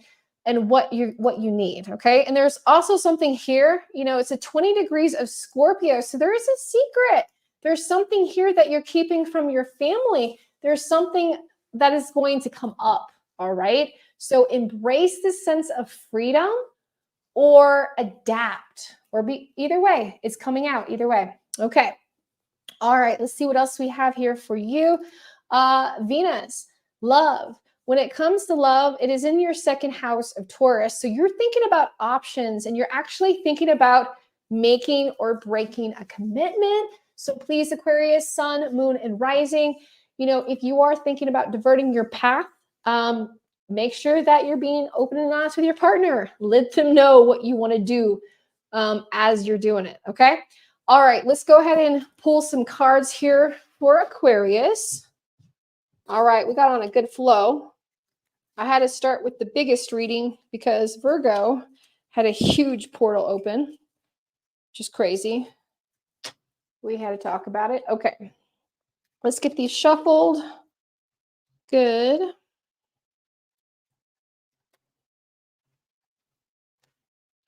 what you need, okay? And there's also something here, it's a 20 degrees of Scorpio. So there is a secret. There's something here that you're keeping from your family. There's something that is going to come up, all right? So embrace this sense of freedom or adapt, or be either way. It's coming out either way. Okay. All right. Let's see what else we have here for you. Venus, love. When it comes to love, it is in your 2nd house of Taurus. So you're thinking about options, and you're actually thinking about making or breaking a commitment. So please, Aquarius, sun, moon, and rising, if you are thinking about diverting your path, make sure that you're being open and honest with your partner. Let them know what you want to do as you're doing it, okay? All right, let's go ahead and pull some cards here for Aquarius. All right, we got on a good flow. I had to start with the biggest reading because Virgo had a huge portal open, which is crazy. We had to talk about it. Okay, let's get these shuffled. Good.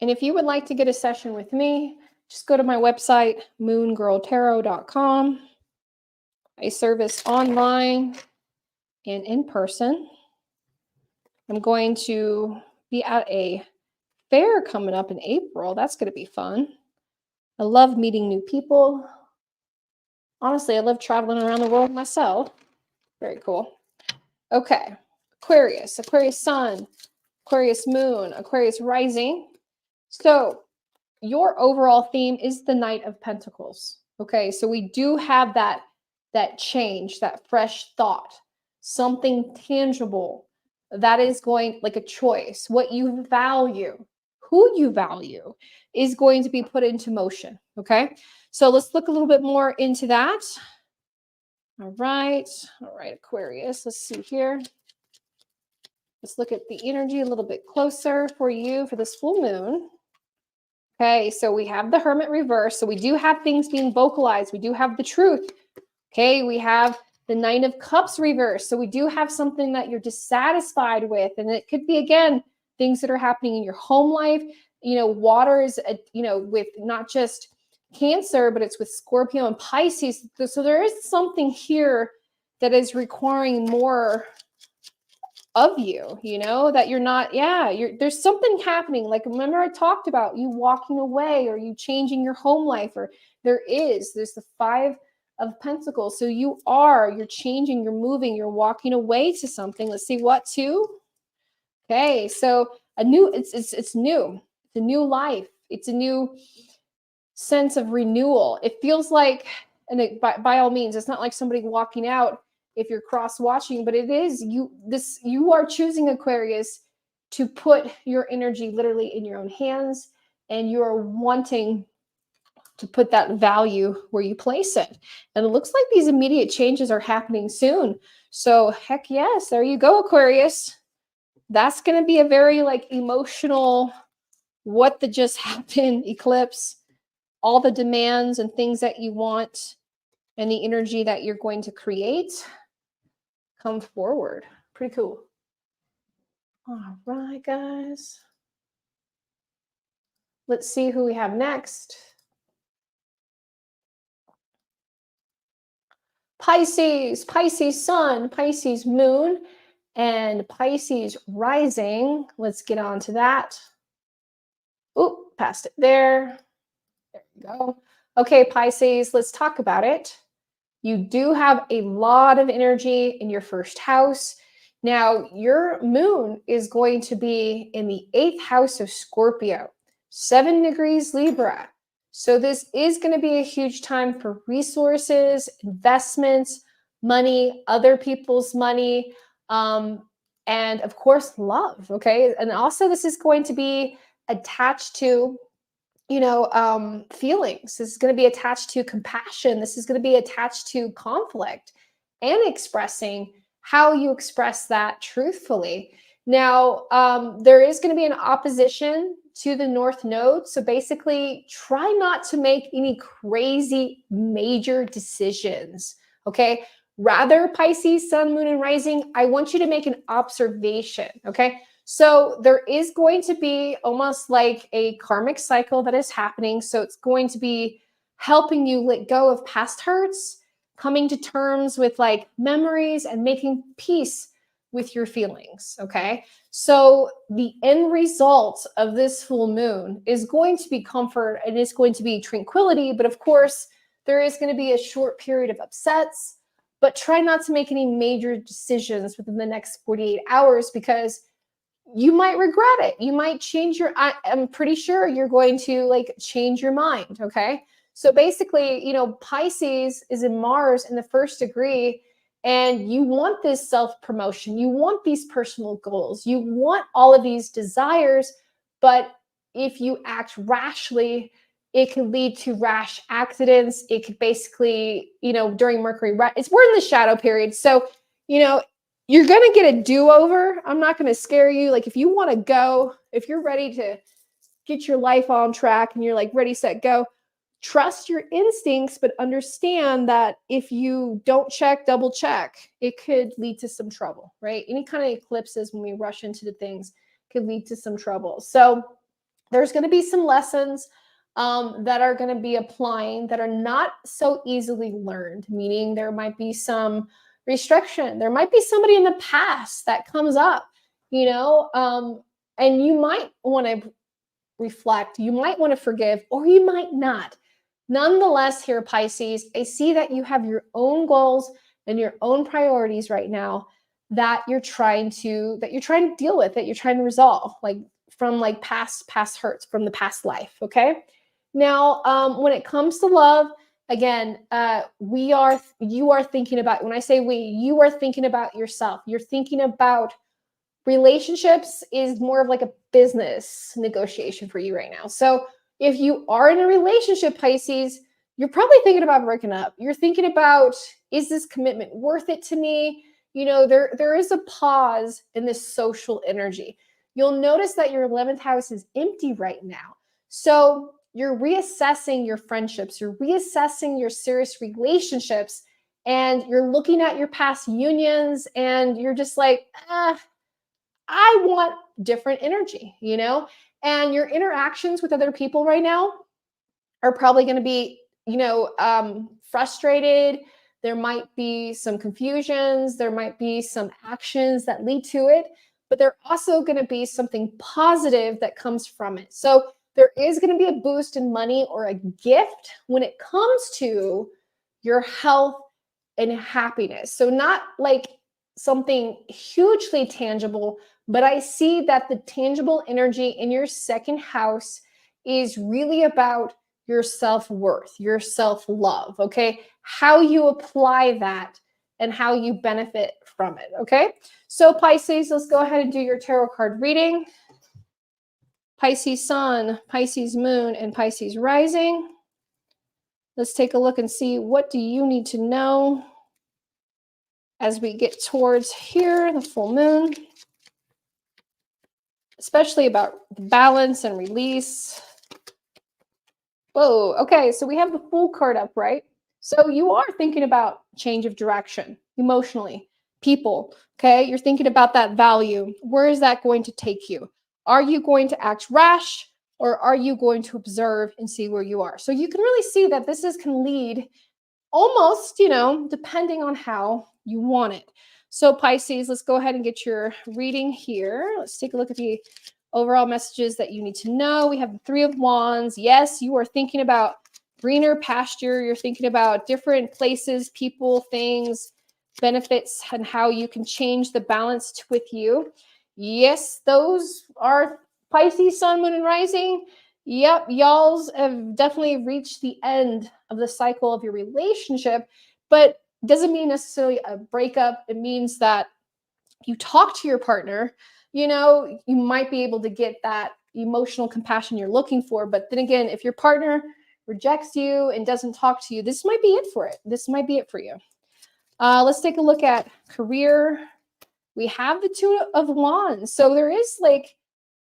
And if you would like to get a session with me, just go to my website, moongirltarot.com. I service online and in person. I'm going to be at a fair coming up in April. That's going to be fun. I love meeting new people. Honestly, I love traveling around the world myself. Very cool. Okay. Aquarius, Aquarius sun, Aquarius moon, Aquarius rising. So your overall theme is the Knight of Pentacles. Okay, so we do have that change, that fresh thought, something tangible that is going, like a choice. What you value, who you value, is going to be put into motion. Okay, so let's look a little bit more into that. All right, Aquarius. Let's see here. Let's look at the energy a little bit closer for you for this full moon. Okay, so we have the Hermit reverse. So we do have things being vocalized. We do have the truth. Okay, we have the Nine of Cups reverse. So we do have something that you're dissatisfied with. And it could be, again, things that are happening in your home life. Water is, with not just Cancer, but it's with Scorpio and Pisces. So there is something here that is requiring more of you, that you're not, there's something happening. Like, remember I talked about you walking away, or you changing your home life, or there's the 5 of Pentacles. So you're changing, you're moving, you're walking away to something. Let's see what to. Okay, so it's new. It's a new life. It's a new sense of renewal. It feels like, and by all means, it's not like somebody walking out if you're cross watching, but it is you are choosing, Aquarius, to put your energy literally in your own hands, and you are wanting to put that value where you place it. And it looks like these immediate changes are happening soon. So heck yes, there you go, Aquarius. That's going to be a very like emotional, what the just happened eclipse, all the demands and things that you want and the energy that you're going to create come forward. Pretty cool. All right, guys. Let's see who we have next. Pisces, Pisces sun, Pisces moon, and Pisces rising. Let's get on to that. Oop, passed it there. There we go. Okay, Pisces, let's talk about it. You do have a lot of energy in your first house. Now, your moon is going to be in the 8th house of Scorpio, 7 degrees Libra. So this is going to be a huge time for resources, investments, money, other people's money, and of course, love. Okay. And also, this is going to be attached to feelings. This is going to be attached to compassion. This is going to be attached to conflict and expressing how you express that truthfully. Now, there is going to be an opposition to the North Node. So basically, try not to make any crazy major decisions. Okay. Rather, Pisces, sun, moon, and rising, I want you to make an observation. Okay. So there is going to be almost like a karmic cycle that is happening. So it's going to be helping you let go of past hurts, coming to terms with like memories and making peace with your feelings. Okay. So the end result of this full moon is going to be comfort and it's going to be tranquility. But of course, there is going to be a short period of upsets, but try not to make any major decisions within the next 48 hours because you might regret it. You might change I'm pretty sure you're going to like change your mind. Okay. So basically, Pisces is in Mars in the 1st degree, and you want this self promotion. You want these personal goals. You want all of these desires. But if you act rashly, it can lead to rash accidents. It could basically, during Mercury, we're in the shadow period. So, you're going to get a do-over. I'm not going to scare you. Like if you want to go, if you're ready to get your life on track and you're like ready, set, go, trust your instincts, but understand that if you don't check, double check, it could lead to some trouble, right? Any kind of eclipses when we rush into the things could lead to some trouble. So there's going to be some lessons that are going to be applying that are not so easily learned, meaning there might be some restriction. There might be somebody in the past that comes up, and you might want to reflect, you might want to forgive, or you might not. Nonetheless, here, Pisces, I see that you have your own goals and your own priorities right now that you're trying to deal with, that you're trying to resolve, like from like past hurts from the past life. Okay. Now, when it comes to love, again, you are thinking about, when I say we, you are thinking about yourself. You're thinking about relationships is more of like a business negotiation for you right now. So if you are in a relationship, Pisces, you're probably thinking about breaking up. You're thinking about, is this commitment worth it to me? There is a pause in this social energy. You'll notice that your 11th house is empty right now. So you're reassessing your friendships, you're reassessing your serious relationships, and you're looking at your past unions and you're just like, I want different energy, and your interactions with other people right now are probably going to be, frustrated. There might be some confusions. There might be some actions that lead to it, but there also going to be something positive that comes from it. So there is going to be a boost in money or a gift when it comes to your health and happiness. So not like something hugely tangible, but I see that the tangible energy in your 2nd house is really about your self-worth, your self-love, okay? How you apply that and how you benefit from it, okay? So Pisces, let's go ahead and do your tarot card reading. Pisces sun, Pisces moon, and Pisces rising. Let's take a look and see, what do you need to know as we get towards here, the full moon, especially about balance and release. Whoa, okay, so we have the Fool card up, right? So you are thinking about change of direction emotionally, people, okay? You're thinking about that value. Where is that going to take you? Are you going to act rash, or are you going to observe and see where you are? So you can really see that can lead almost, depending on how you want it. So Pisces, let's go ahead and get your reading here. Let's take a look at the overall messages that you need to know. We have the Three of Wands. Yes, you are thinking about greener pasture. You're thinking about different places, people, things, benefits, and how you can change the balance with you. Yes, those are Pisces, sun, moon, and rising. Yep, y'all's have definitely reached the end of the cycle of your relationship, but doesn't mean necessarily a breakup. It means that you talk to your partner, you might be able to get that emotional compassion you're looking for. But then again, if your partner rejects you and doesn't talk to you, this might be it for it. This might be it for you. Let's take a look at career. We have the Two of Wands. So there is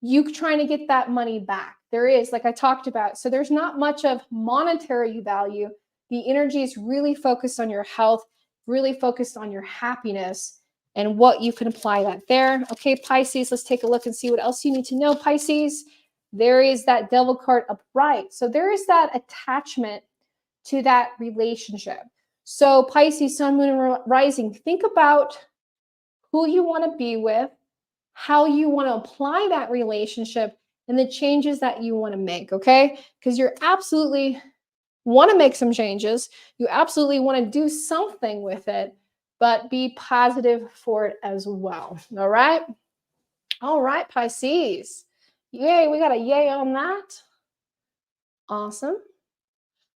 you trying to get that money back. There is, like I talked about. So there's not much of monetary value. The energy is really focused on your health, really focused on your happiness and what you can apply that there. Okay, Pisces, let's take a look and see what else you need to know, Pisces. There is that Devil card upright. So there is that attachment to that relationship. So Pisces, sun, moon, and rising, think about who you want to be with, how you want to apply that relationship, and the changes that you want to make, okay? Because you're absolutely want to make some changes. You absolutely want to do something with it, but be positive for it as well. All right? All right, Pisces. Yay, we got a yay on that. Awesome.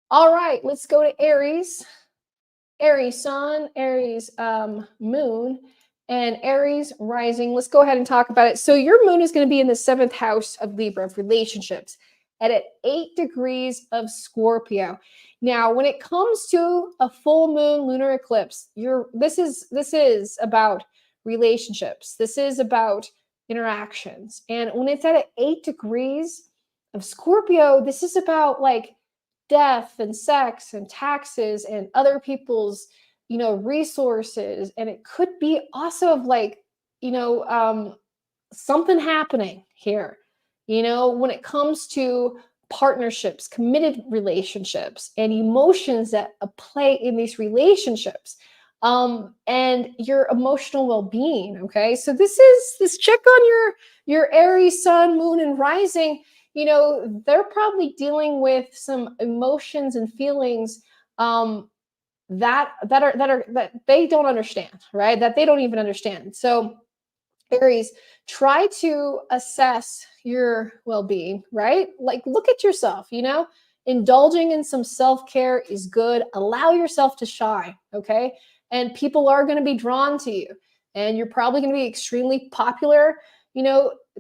All right, let's go to Aries. Aries sun, Aries moon, and Aries rising. Let's go ahead and talk about it. So your moon is going to be in the 7th house of Libra, of relationships, at 8 degrees of Scorpio. Now, when it comes to a full moon lunar eclipse, this is about relationships. This is about interactions. And when it's at 8 degrees of Scorpio, this is about death and sex and taxes and other people's resources. And it could be also of something happening here when it comes to partnerships, committed relationships, and emotions that play in these relationships, and your emotional well-being. Okay, so this check on your Aries sun, moon, and rising. They're probably dealing with some emotions and feelings that they don't understand, right? That they don't even understand. So Aries, try to assess your well-being, right? Look at yourself, indulging in some self-care is good. Allow yourself to shine, okay? And people are going to be drawn to you, and you're probably going to be extremely popular,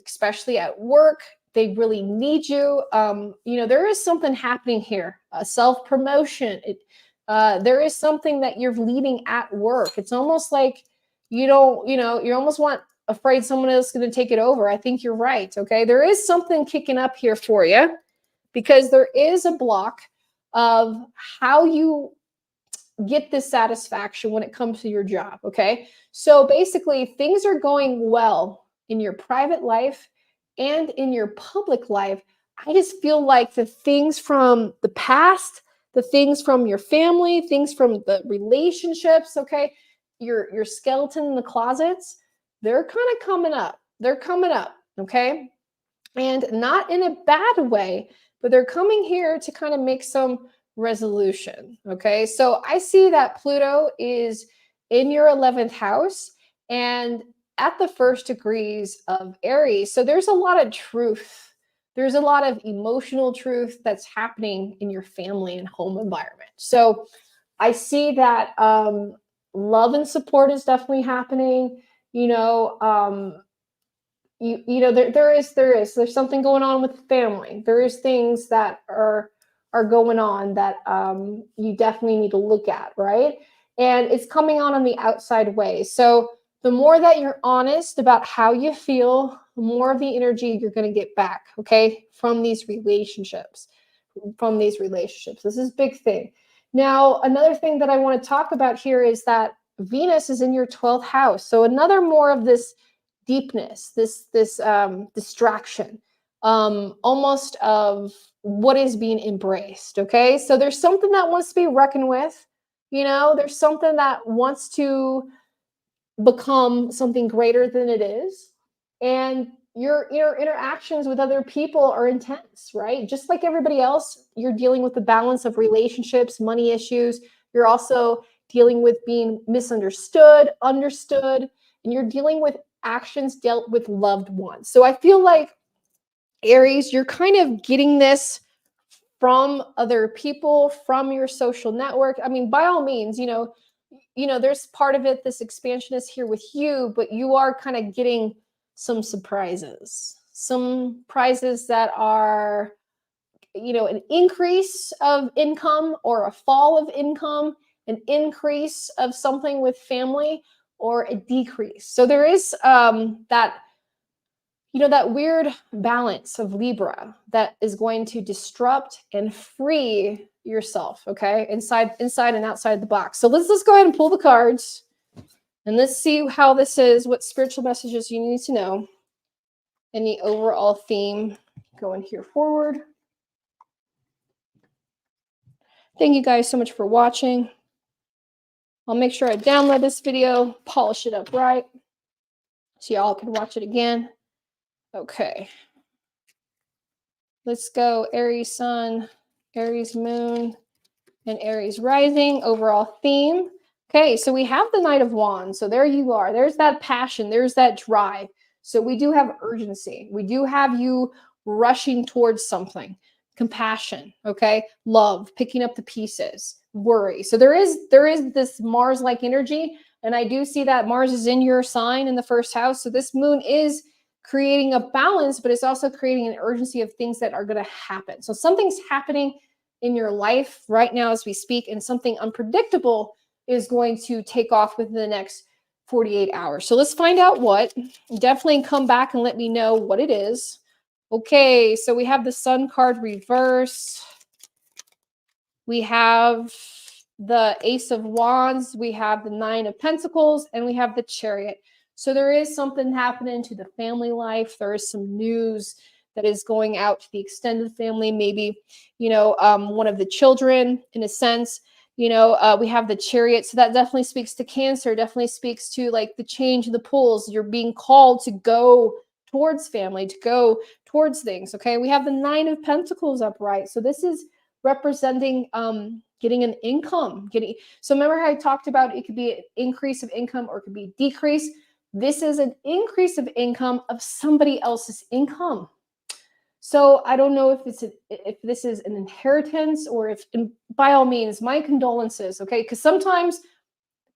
especially at work. They really need you. There is something happening here, self-promotion. There is something that you're leading at work. It's almost like you almost afraid someone else is going to take it over. I think you're right. Okay. There is something kicking up here for you because there is a block of how you get this satisfaction when it comes to your job. Okay. So basically, things are going well in your private life and in your public life. I just feel like the things from the past, the things from your family, things from the relationships, okay, your skeleton in the closets, they're kind of coming up. They're coming up, okay? And not in a bad way, but they're coming here to kind of make some resolution, okay? So I see that Pluto is in your 11th house and at the 1st degrees of Aries. So there's a lot of truth there's a lot of emotional truth that's happening in your family and home environment. So I see that love and support is definitely happening. You know, there's something going on with the family. There is things that are going on that you definitely need to look at, right? And it's coming on the outside way. So the more that you're honest about how you feel, the more of the energy you're going to get back, okay, from these relationships. This is a big thing. Now, another thing that I want to talk about here is that Venus is in your 12th house. So another more of this deepness, this distraction, almost of what is being embraced. Okay, so there's something that wants to be reckoned with. You know, there's something that wants to become something greater than it is, and your interactions with other people are intense, right? Just like everybody else, you're dealing with the balance of relationships, money issues. You're also dealing with being misunderstood, understood, and you're dealing with actions dealt with loved ones. So I feel like, Aries, you're kind of getting this from other people, from your social network. I mean, by all means, there's part of it, this expansion is here with you, but you are kind of getting some prizes that are, an increase of income or a fall of income, an increase of something with family, or a decrease. So there is that weird balance of Libra that is going to disrupt and free yourself, okay, inside and outside the box. So let's go ahead and pull the cards, and let's see how this is, what spiritual messages you need to know, and the overall theme going here forward. Thank you guys so much for watching. I'll make sure I download this video, polish it up right, so y'all can watch it again. Okay. Let's go Aries Sun, Aries Moon, and Aries Rising. Overall theme. Okay, so we have the Knight of Wands. So there you are. There's that passion. There's that drive. So we do have urgency. We do have you rushing towards something. Compassion, okay? Love, picking up the pieces, worry. So there is this Mars-like energy, and I do see that Mars is in your sign in the first house. So this moon is creating a balance, but it's also creating an urgency of things that are going to happen. So something's happening in your life right now as we speak, and something unpredictable is going to take off within the next 48 hours. So let's find out what. Definitely come back and let me know what it is. Okay, so we have the Sun card reverse. We have the Ace of Wands. We have the Nine of Pentacles, and we have the Chariot. So there is something happening to the family life. There is some news that is going out to the extended family, maybe, one of the children, in a sense. We have the Chariot. So that definitely speaks to Cancer, definitely speaks to like the change in the poles. You're being called to go towards family, to go towards things. Okay. We have the Nine of Pentacles upright. So this is representing getting an income. So remember how I talked about it could be an increase of income or it could be a decrease. This is an increase of income of somebody else's income. So I don't know if this is an inheritance or if, by all means, my condolences, okay? Because sometimes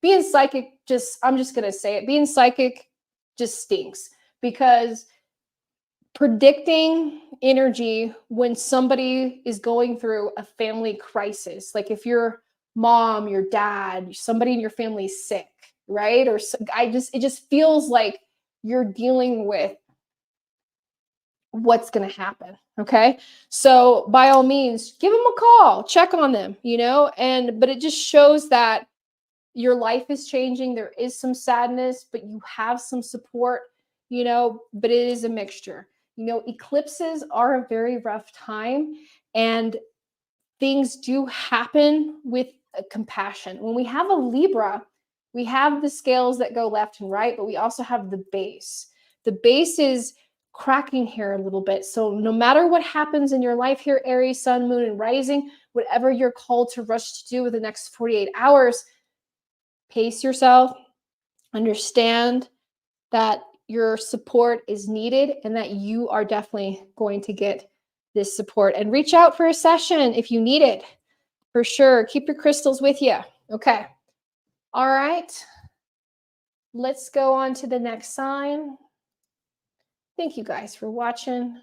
being psychic I'm just going to say it, being psychic just stinks, because predicting energy when somebody is going through a family crisis, like if your mom, your dad, somebody in your family is sick, right? Or it just feels like you're dealing with what's going to happen. Okay. So by all means, give them a call, check on them, but it just shows that your life is changing. There is some sadness, but you have some support, but it is a mixture. Eclipses are a very rough time, and things do happen with compassion. When we have a Libra, we have the scales that go left and right, but we also have the base. The base is cracking here a little bit. So no matter what happens in your life here, Aries, Sun, Moon, and Rising, whatever you're called to rush to do with the next 48 hours, pace yourself, understand that your support is needed and that you are definitely going to get this support. And reach out for a session if you need it, for sure. Keep your crystals with you. Okay. All right. Let's go on to the next sign. Thank you guys for watching.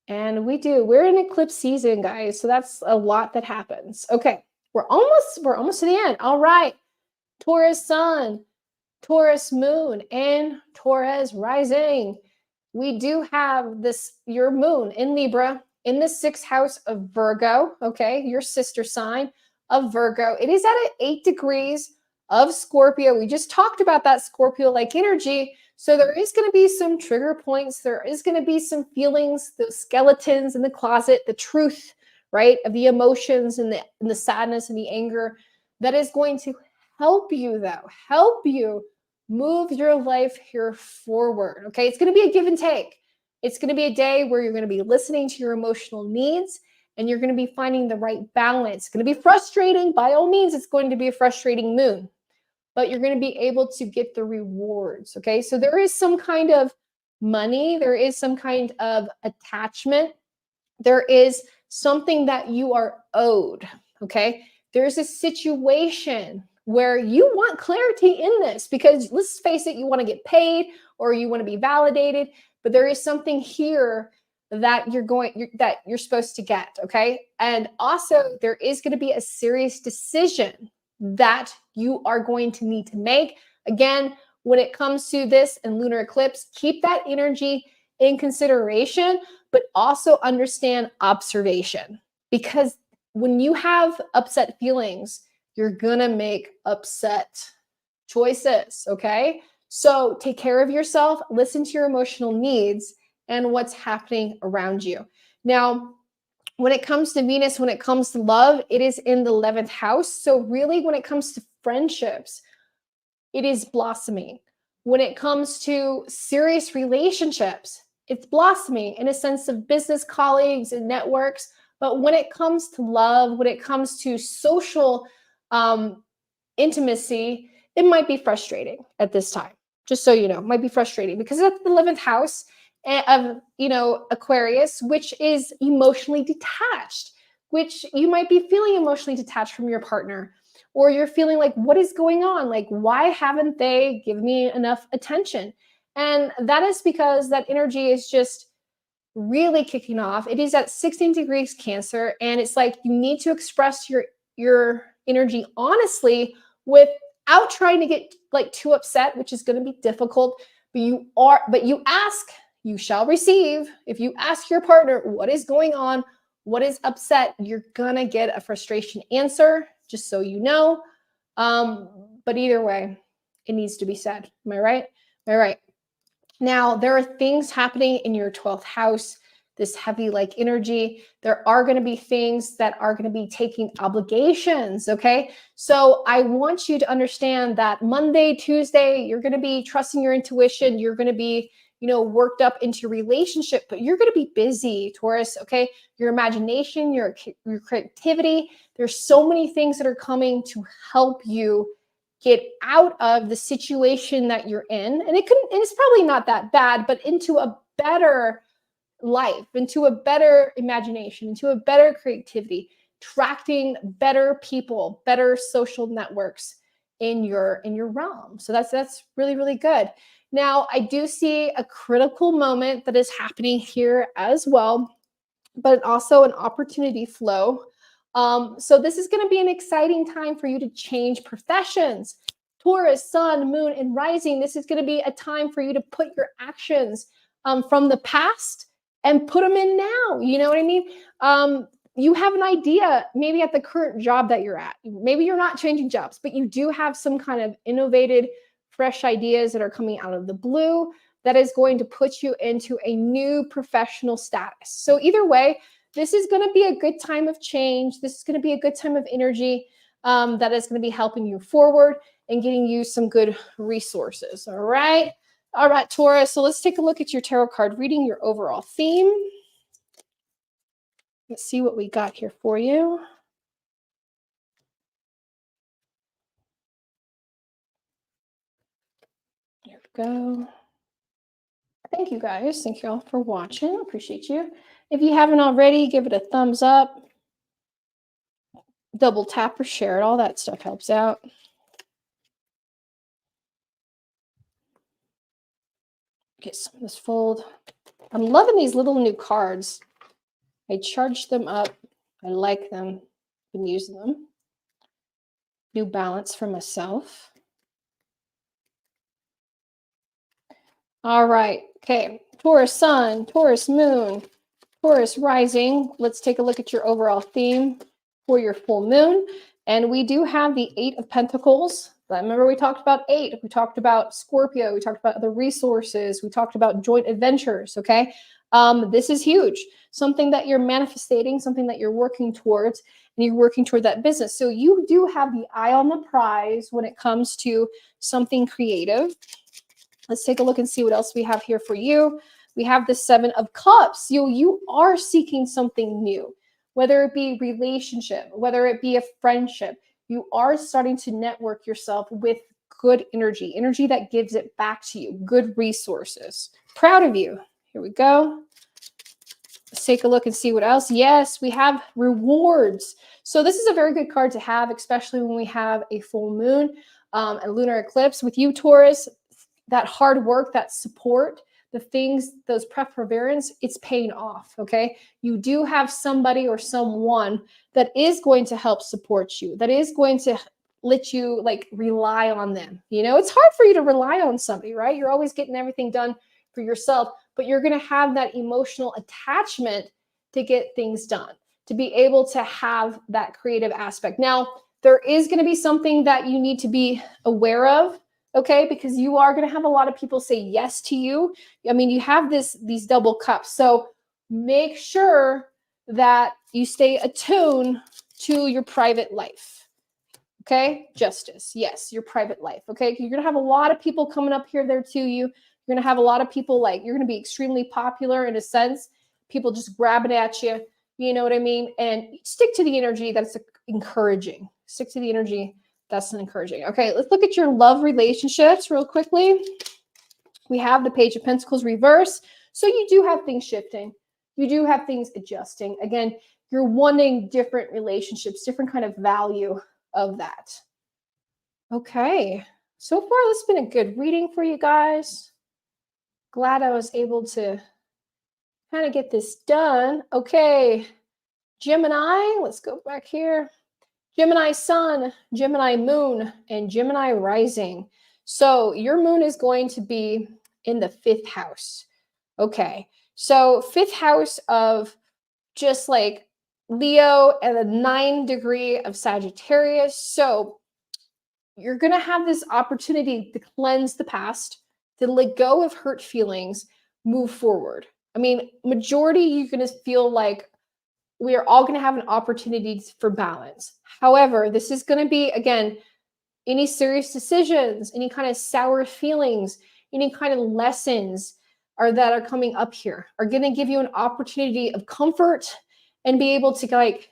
And we're in eclipse season, guys. So that's a lot that happens. Okay. We're almost to the end. All right. Taurus sun, Taurus moon, and Taurus rising. We do have your moon in Libra in the 6th house of Virgo, okay, your sister sign of Virgo. It is at 8 degrees of Scorpio. We just talked about that Scorpio-like energy. So there is going to be some trigger points. There is going to be some feelings, the skeletons in the closet, the truth, right, of the emotions and the sadness and the anger that is going to help you, though, help you move your life here forward. Okay. It's going to be a give and take. It's going to be a day where you're going to be listening to your emotional needs and you're going to be finding the right balance. It's going to be frustrating. By all means, it's going to be a frustrating moon, but you're going to be able to get the rewards. Okay. So there is some kind of money, there is some kind of attachment, there is something that you are owed. Okay. There's a situation where you want clarity in this because let's face it, you want to get paid or you want to be validated, but there is something here that you're supposed to get. Okay. And also there is going to be a serious decision that you are going to need to make. Again, when it comes to this and lunar eclipse, keep that energy in consideration, but also understand observation, because when you have upset feelings, you're going to make upset choices. Okay. So take care of yourself, listen to your emotional needs and what's happening around you. Now, when it comes to Venus, when it comes to love, it is in the 11th house. So really, when it comes to friendships, it is blossoming. When it comes to serious relationships, it's blossoming in a sense of business colleagues and networks. But when it comes to love, when it comes to social intimacy, it might be frustrating at this time. Just so you know, it might be frustrating because that's the 11th house of, Aquarius, which is emotionally detached, which you might be feeling emotionally detached from your partner, or you're feeling like, what is going on? Like, why haven't they given me enough attention? And that is because that energy is just really kicking off. It is at 16 degrees Cancer, and it's like you need to express your energy honestly without trying to get like too upset, which is going to be difficult. But you ask, you shall receive. If you ask your partner what is going on, what is upset, you're gonna get a frustration answer, just so you know. But either way, it needs to be said. Am I right? Am I right? Now, there are things happening in your 12th house, this heavy like energy. There are going to be things that are going to be taking obligations. Okay. So I want you to understand that Monday, Tuesday, you're going to be trusting your intuition. You're going to be, worked up into your relationship, but you're going to be busy, Taurus. Okay. Your imagination, your creativity. There's so many things that are coming to help you get out of the situation that you're in. And it's probably not that bad, but into a better life, into a better imagination, into a better creativity, attracting better people, better social networks in your realm. So that's really, really good. Now, I do see a critical moment that is happening here as well, but also an opportunity flow. So this is going to be an exciting time for you to change professions. Taurus, sun, moon, and rising. This is going to be a time for you to put your actions from the past and put them in now. You know what I mean? You have an idea maybe at the current job that you're at. Maybe you're not changing jobs, but you do have some kind of innovative, fresh ideas that are coming out of the blue that is going to put you into a new professional status. So either way, this is going to be a good time of change. This is going to be a good time of energy that is going to be helping you forward and getting you some good resources. All right. All right, Taurus. So let's take a look at your tarot card reading, your overall theme. Let's see what we got here for you. There we go. Thank you guys. Thank you all for watching. Appreciate you. If you haven't already, give it a thumbs up, double tap or share it. All that stuff helps out. Get some of this fold. I'm loving these little new cards. I charged them up. I like them. Been using them. New balance for myself. All right. Okay. Taurus sun, Taurus moon, Taurus rising. Let's take a look at your overall theme for your full moon. And we do have the 8 of Pentacles. Remember, we talked about 8. We talked about Scorpio. We talked about other resources. We talked about joint adventures. Okay. This is huge. Something that you're manifesting, something that you're working towards, and you're working toward that business. So you do have the eye on the prize when it comes to something creative. Let's take a look and see what else we have here for you. We have the 7 of Cups. You are seeking something new, whether it be relationship, whether it be a friendship. You are starting to network yourself with good energy, energy that gives it back to you, good resources. Proud of you. Here we go. Let's take a look and see what else. Yes, we have rewards. So this is a very good card to have, especially when we have a full moon, a lunar eclipse. With you, Taurus, that hard work, that support, the things, those perseverance, it's paying off, okay? You do have somebody or someone that is going to help support you, that is going to let you like rely on them. You know, it's hard for you to rely on somebody, right? You're always getting everything done for yourself, but you're going to have that emotional attachment to get things done, to be able to have that creative aspect. Now, there is going to be something that you need to be aware of, okay? Because you are going to have a lot of people say yes to you. I mean, you have these double cups. So make sure that you stay attuned to your private life. Okay? Justice. Yes, your private life. Okay? You're going to have a lot of people coming up here there to you. You're going to have a lot of people like, you're going to be extremely popular in a sense. People just grabbing at you. You know what I mean? And stick to the energy that's encouraging. Stick to the energy that's encouraging. Okay, let's look at your love relationships real quickly. We have the Page of Pentacles reverse. So you do have things shifting. You do have things adjusting. Again, you're wanting different relationships, different kind of value of that. Okay, so far this has been a good reading for you guys. Glad I was able to kind of get this done. Okay, Gemini, let's go back here. Gemini sun, Gemini moon, and Gemini rising. So your moon is going to be in the 5th house. Okay, so 5th house of just like Leo and a 9 degree of Sagittarius. So you're going to have this opportunity to cleanse the past, to let go of hurt feelings, move forward. I mean, majority you're going to feel like we are all going to have an opportunity for balance. However, this is going to be, again, any serious decisions, any kind of sour feelings, any kind of lessons that are coming up here are going to give you an opportunity of comfort and be able to like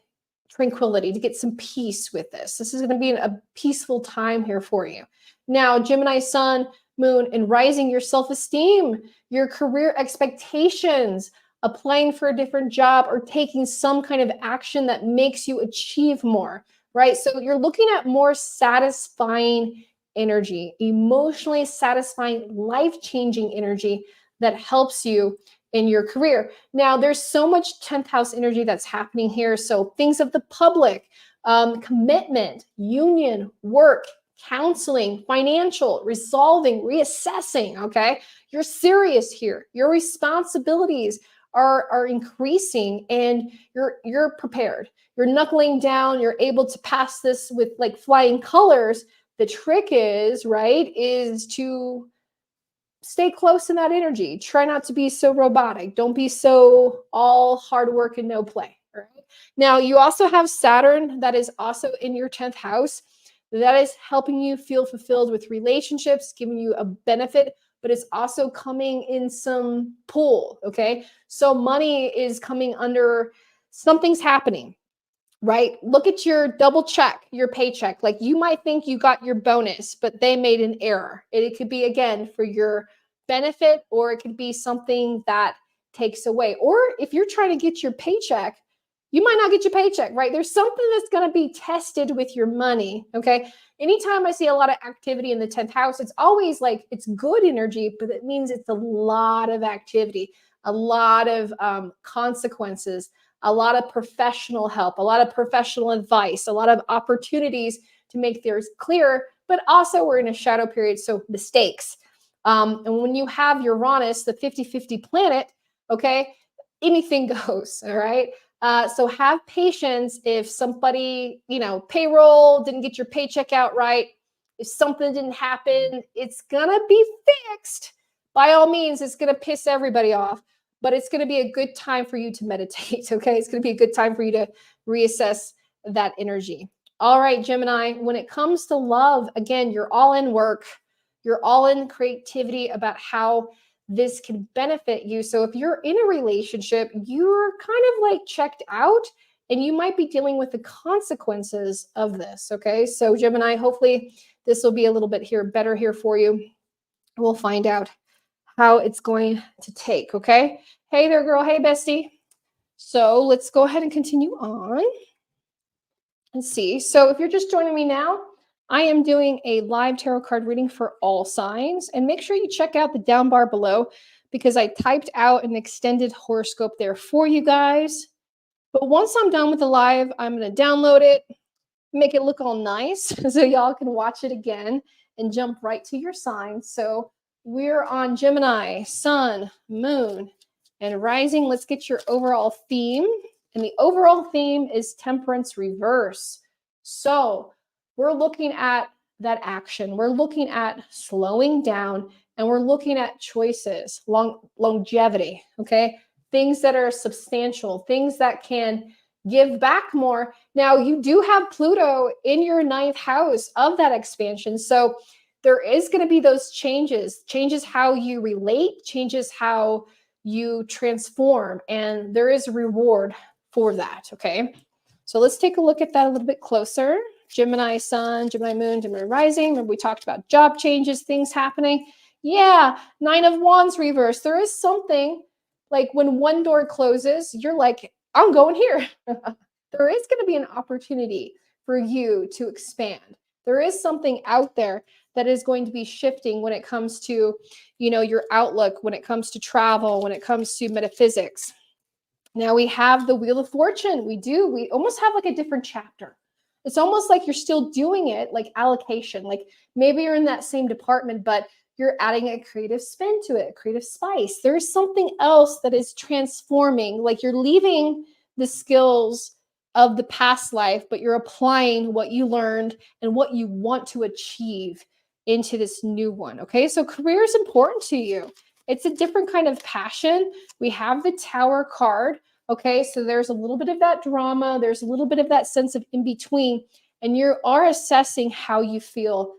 tranquility, to get some peace with this. This is going to be a peaceful time here for you. Now, Gemini sun, moon, and rising, your self-esteem, your career expectations, applying for a different job or taking some kind of action that makes you achieve more, right? So you're looking at more satisfying energy, emotionally satisfying, life-changing energy that helps you in your career. Now, there's so much 10th house energy that's happening here. So things of the public, commitment, union, work, counseling, financial, resolving, reassessing, okay? You're serious here. Your responsibilities are increasing and you're prepared. You're knuckling down. You're able to pass this with like flying colors. The trick is, right, is to stay close in that energy. Try not to be so robotic. Don't be so all hard work and no play. All right. Now, you also have Saturn that is also in your 10th house. That is helping you feel fulfilled with relationships, giving you a benefit, but it's also coming in some pull. Okay. So money is coming under, something's happening, right? Look at your double check, your paycheck. Like you might think you got your bonus, but they made an error. It could be again for your benefit, or it could be something that takes away. Or if you're trying to get your paycheck, you might not get your paycheck, right? There's something that's going to be tested with your money, okay? Anytime I see a lot of activity in the 10th house, it's always like it's good energy, but it means it's a lot of activity, a lot of consequences, a lot of professional help, a lot of professional advice, a lot of opportunities to make things clearer. But also, we're in a shadow period, so mistakes. And when you have Uranus, the 50-50 planet, okay, anything goes, all right? So have patience if somebody, payroll didn't get your paycheck out right. If something didn't happen, it's going to be fixed. By all means, it's going to piss everybody off, but it's going to be a good time for you to meditate, okay? It's going to be a good time for you to reassess that energy. All right, Gemini, when it comes to love, again, you're all in work. You're all in creativity about how this can benefit you. So if you're in a relationship, you're kind of like checked out and you might be dealing with the consequences of this. Okay. So Gemini, hopefully this will be a little bit better here for you. We'll find out how it's going to take. Okay. Hey there, girl. Hey, bestie. So let's go ahead and continue on and see. So if you're just joining me now, I am doing a live tarot card reading for all signs, and make sure you check out the down bar below because I typed out an extended horoscope there for you guys. But once I'm done with the live, I'm going to download it, make it look all nice so y'all can watch it again and jump right to your sign. So we're on Gemini, Sun, Moon, and Rising. Let's get your overall theme. And the overall theme is Temperance Reverse. So we're looking at that action. We're looking at slowing down, and we're looking at choices, longevity, okay? Things that are substantial, things that can give back more. Now, you do have Pluto in your 9th house of that expansion. So there is going to be those changes how you relate, changes how you transform, and there is a reward for that, okay? So let's take a look at that a little bit closer. Gemini Sun, Gemini Moon, Gemini Rising. Remember we talked about job changes, things happening. Yeah, 9 of Wands reverse. There is something like when one door closes, you're like, I'm going here. There is going to be an opportunity for you to expand. There is something out there that is going to be shifting when it comes to, your outlook, when it comes to travel, when it comes to metaphysics. Now we have the Wheel of Fortune. We almost have like a different chapter. It's almost like you're still doing it, like allocation. Like maybe you're in that same department, but you're adding a creative spin to it, a creative spice. There's something else that is transforming. Like you're leaving the skills of the past life, but you're applying what you learned and what you want to achieve into this new one. Okay, so career is important to you. It's a different kind of passion. We have the Tower card. Okay, so there's a little bit of that drama. There's a little bit of that sense of in between. And you are assessing how you feel,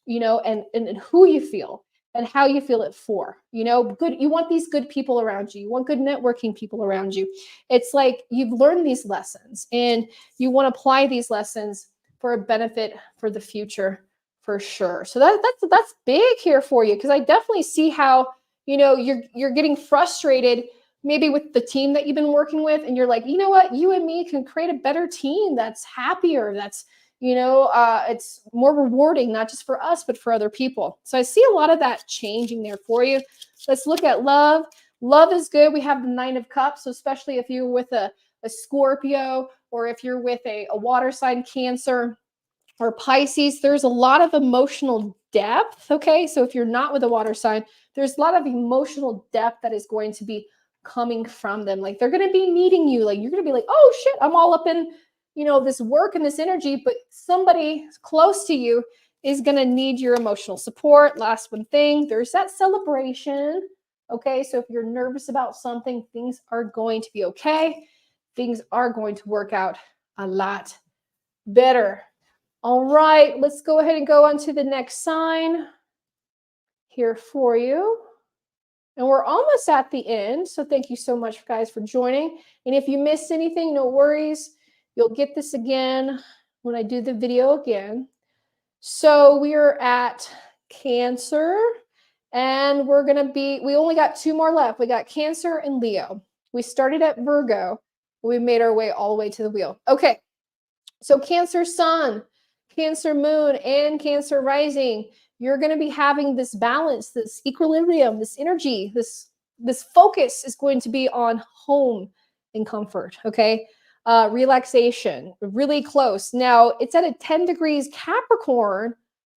and who you feel and how you feel it for. Good. You want these good people around you. You want good networking people around you. It's like you've learned these lessons and you want to apply these lessons for a benefit for the future for sure. So that's big here for you because I definitely see how you're getting frustrated maybe with the team that you've been working with, and you're like, you know what, you and me can create a better team that's happier, that's it's more rewarding, not just for us but for other people. So I see a lot of that changing there for you. Let's look at love. Love is good. We have the 9 of Cups, so especially if you're with a Scorpio, or if you're with a water sign, Cancer or Pisces, there's a lot of emotional depth. Okay, so if you're not with a water sign, there's a lot of emotional depth that is going to be coming from them. Like they're going to be needing you. Like you're going to be like, oh shit, I'm all up in, this work and this energy, but somebody close to you is going to need your emotional support. Last one thing, there's that celebration. Okay, so if you're nervous about something, things are going to be okay. Things are going to work out a lot better. All right, let's go ahead and go on to the next sign here for you. And we're almost at the end, so thank you so much, guys, for joining. And if you missed anything, no worries. You'll get this again when I do the video again. So we are at Cancer, And we only got 2 more left. We got Cancer and Leo. We started at Virgo. We made our way all the way to the wheel. Okay. So Cancer Sun, Cancer Moon, and Cancer Rising, you're going to be having this balance, this equilibrium, this energy, this focus is going to be on home and comfort, okay? Relaxation, really close. Now, it's at a 10 degrees Capricorn,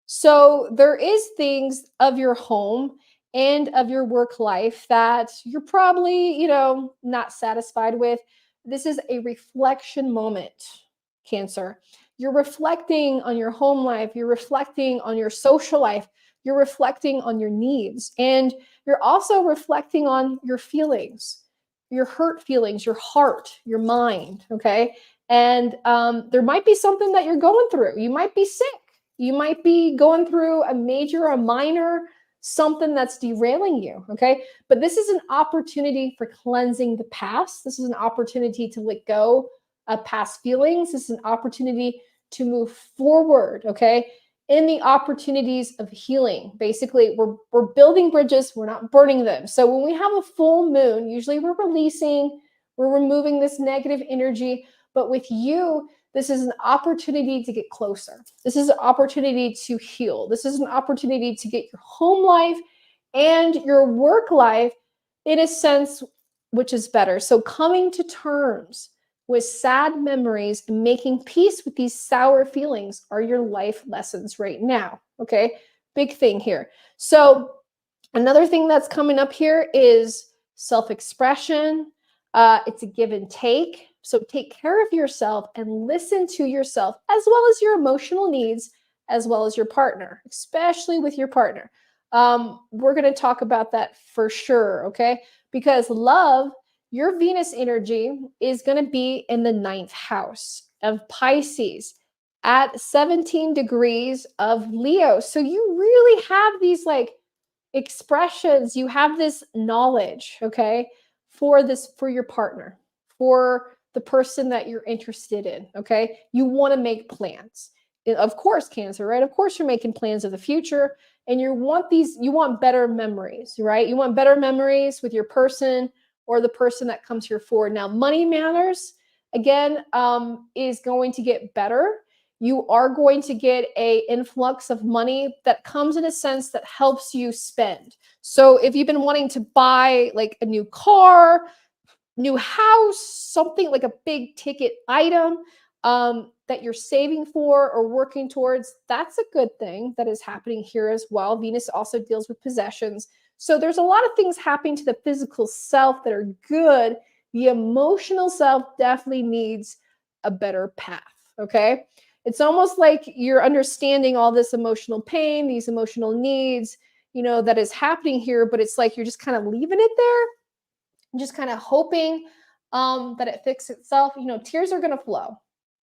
so there is things of your home and of your work life that you're probably, not satisfied with. This is a reflection moment, Cancer. You're reflecting on your home life, you're reflecting on your social life, you're reflecting on your needs, and you're also reflecting on your feelings, your hurt feelings, your heart, your mind, okay? And there might be something that you're going through. You might be sick. You might be going through a major or minor something that's derailing you, okay? But this is an opportunity for cleansing the past. This is an opportunity to let go of past feelings. This is an opportunity to move forward, okay? In the opportunities of healing. Basically, we're building bridges, we're not burning them. So when we have a full moon, usually we're removing this negative energy. But with you, this is an opportunity to get closer. This is an opportunity to heal. This is an opportunity to get your home life and your work life in a sense which is better. So coming to terms with sad memories and making peace with these sour feelings are your life lessons right now. Okay, big thing here. So another thing that's coming up here is self-expression. It's a give and take. So take care of yourself and listen to yourself as well as your emotional needs, as well as your partner, especially with your partner. We're going to talk about that for sure, okay? Because love, your Venus energy is going to be in the 9th house of Pisces at 17 degrees of Leo. So you really have these like expressions, you have this knowledge, okay, for your partner, for the person that you're interested in, okay? You want to make plans. Of course, Cancer, right? Of course you're making plans of the future and you want better memories, right? You want better memories with your person or the person that comes here forward. Now, money matters, again, is going to get better. You are going to get an influx of money that comes in a sense that helps you spend. So if you've been wanting to buy like a new car, new house, something like a big ticket item that you're saving for or working towards, that's a good thing that is happening here as well. Venus also deals with possessions. So there's a lot of things happening to the physical self that are good. The emotional self definitely needs a better path, okay? It's almost like you're understanding all this emotional pain, these emotional needs, that is happening here, but it's like you're just kind of leaving it there, just kind of hoping that it fixes itself. Tears are going to flow.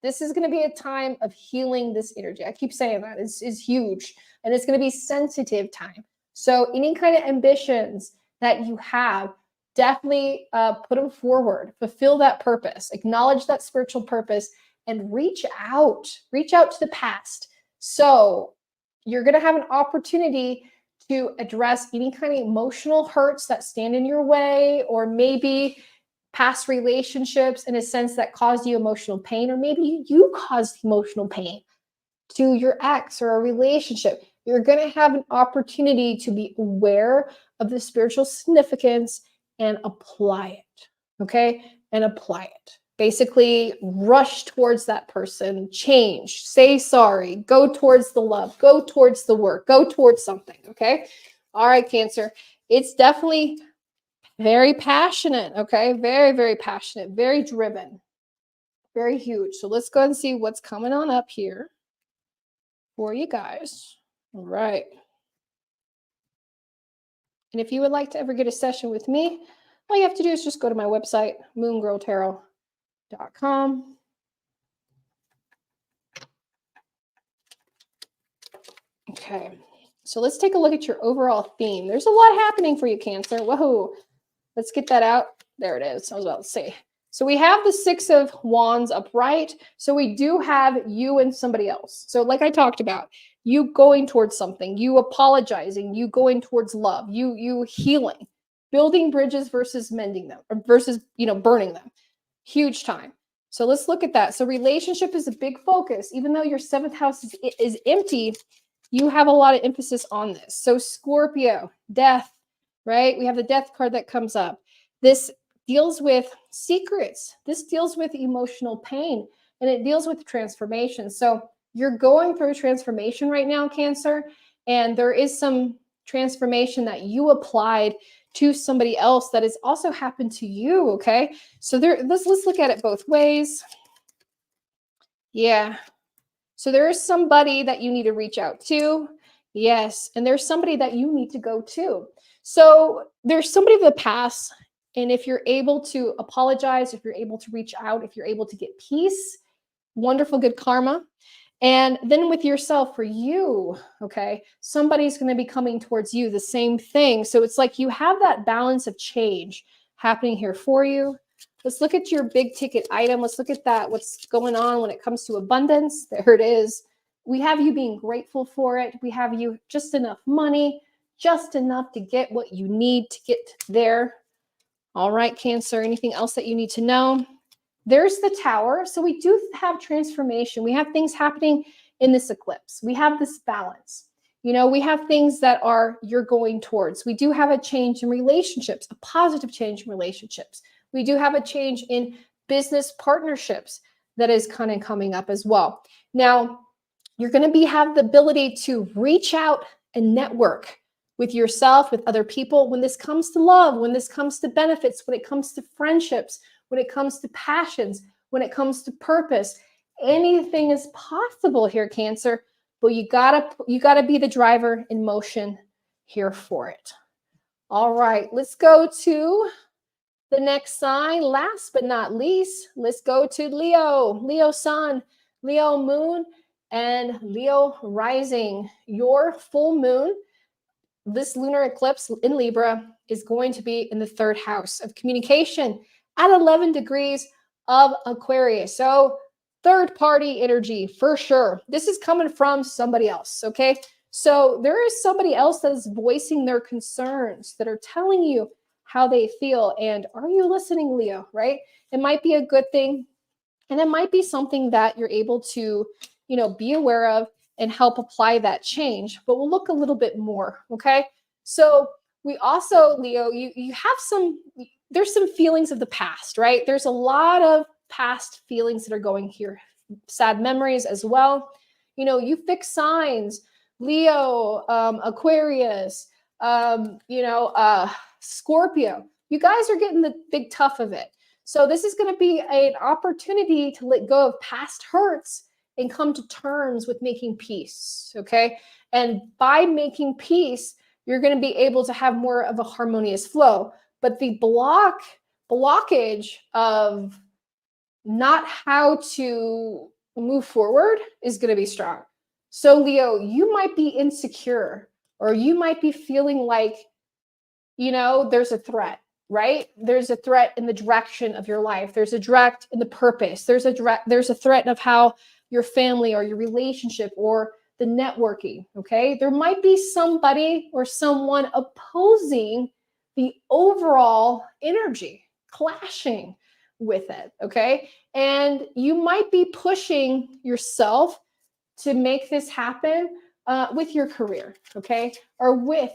This is going to be a time of healing this energy. I keep saying that is huge, and it's going to be sensitive time. So any kind of ambitions that you have, definitely put them forward, fulfill that purpose, acknowledge that spiritual purpose, and reach out to the past. So you're going to have an opportunity to address any kind of emotional hurts that stand in your way, or maybe past relationships in a sense that caused you emotional pain, or maybe you caused emotional pain to your ex or a relationship. You're going to have an opportunity to be aware of the spiritual significance and apply it, okay? And apply it. Basically, rush towards that person, change, say sorry, go towards the love, go towards the work, go towards something, okay? All right, Cancer. It's definitely very passionate, okay? Very, very passionate, very driven, very huge. So let's go ahead and see what's coming on up here for you guys. All right. And if you would like to ever get a session with me, all you have to do is just go to my website, moongirltarot.com. Okay, so let's take a look at your overall theme. There's a lot happening for you, Cancer. Whoa, let's get that out. There it is. I was about to say. So we have the 6 of Wands upright. So we do have you and somebody else. So like I talked about, you going towards something, you apologizing, you going towards love, you healing, building bridges versus mending them, or versus, burning them. Huge time. So let's look at that. So relationship is a big focus. Even though your seventh house is empty, you have a lot of emphasis on this. So Scorpio, death, right? We have the death card that comes up. This deals with secrets. This deals with emotional pain, and it deals with transformation. So you're going through transformation right now, Cancer, and there is some transformation that you applied to somebody else that has also happened to you, okay? So let's look at it both ways. Yeah. So there is somebody that you need to reach out to. Yes. And there's somebody that you need to go to. So there's somebody of the past. And if you're able to apologize, if you're able to reach out, if you're able to get peace, wonderful, good karma. And then with yourself, for you, okay, somebody's going to be coming towards you, the same thing. So it's like you have that balance of change happening here for you. Let's look at your big ticket item. Let's look at that, what's going on when it comes to abundance. There it is. We have you being grateful for it. We have you just enough money, just enough to get what you need to get there. All right, Cancer, anything else that you need to know? There's the Tower. So we do have transformation. We have things happening in this eclipse. We have this balance. We have things that you're going towards. We do have a change in relationships, a positive change in relationships. We do have a change in business partnerships that is kind of coming up as well. Now, you're going to have the ability to reach out and network with yourself, with other people, when this comes to love, when this comes to benefits, when it comes to friendships, when it comes to passions, when it comes to purpose. Anything is possible here, Cancer, but you gotta be the driver in motion here for it. All right, let's go to the next sign. Last but not least, let's go to Leo. Leo sun, Leo moon, and Leo rising. Your full moon, this lunar eclipse in Libra, is going to be in the third house of communication at 11 degrees of Aquarius. So third party energy for sure. This is coming from somebody else, okay? So there is somebody else that is voicing their concerns, that are telling you how they feel. And are you listening, Leo, right? It might be a good thing. And it might be something that you're able to, be aware of and help apply that change. But we'll look a little bit more, okay? So we also, Leo, you have there's some feelings of the past, right? There's a lot of past feelings that are going here. Sad memories as well. You fix signs, Leo, Aquarius, Scorpio. You guys are getting the big tough of it. So this is going to be an opportunity to let go of past hurts and come to terms with making peace, okay? And by making peace, you're going to be able to have more of a harmonious flow. But the blockage of not how to move forward is going to be strong. So Leo, you might be insecure, or you might be feeling like, there's a threat, right? There's a threat in the direction of your life. There's a threat in the purpose. There's a threat of how your family or your relationship or the networking, okay? There might be somebody or someone opposing the overall energy, clashing with it, okay? And you might be pushing yourself to make this happen with your career, okay? Or with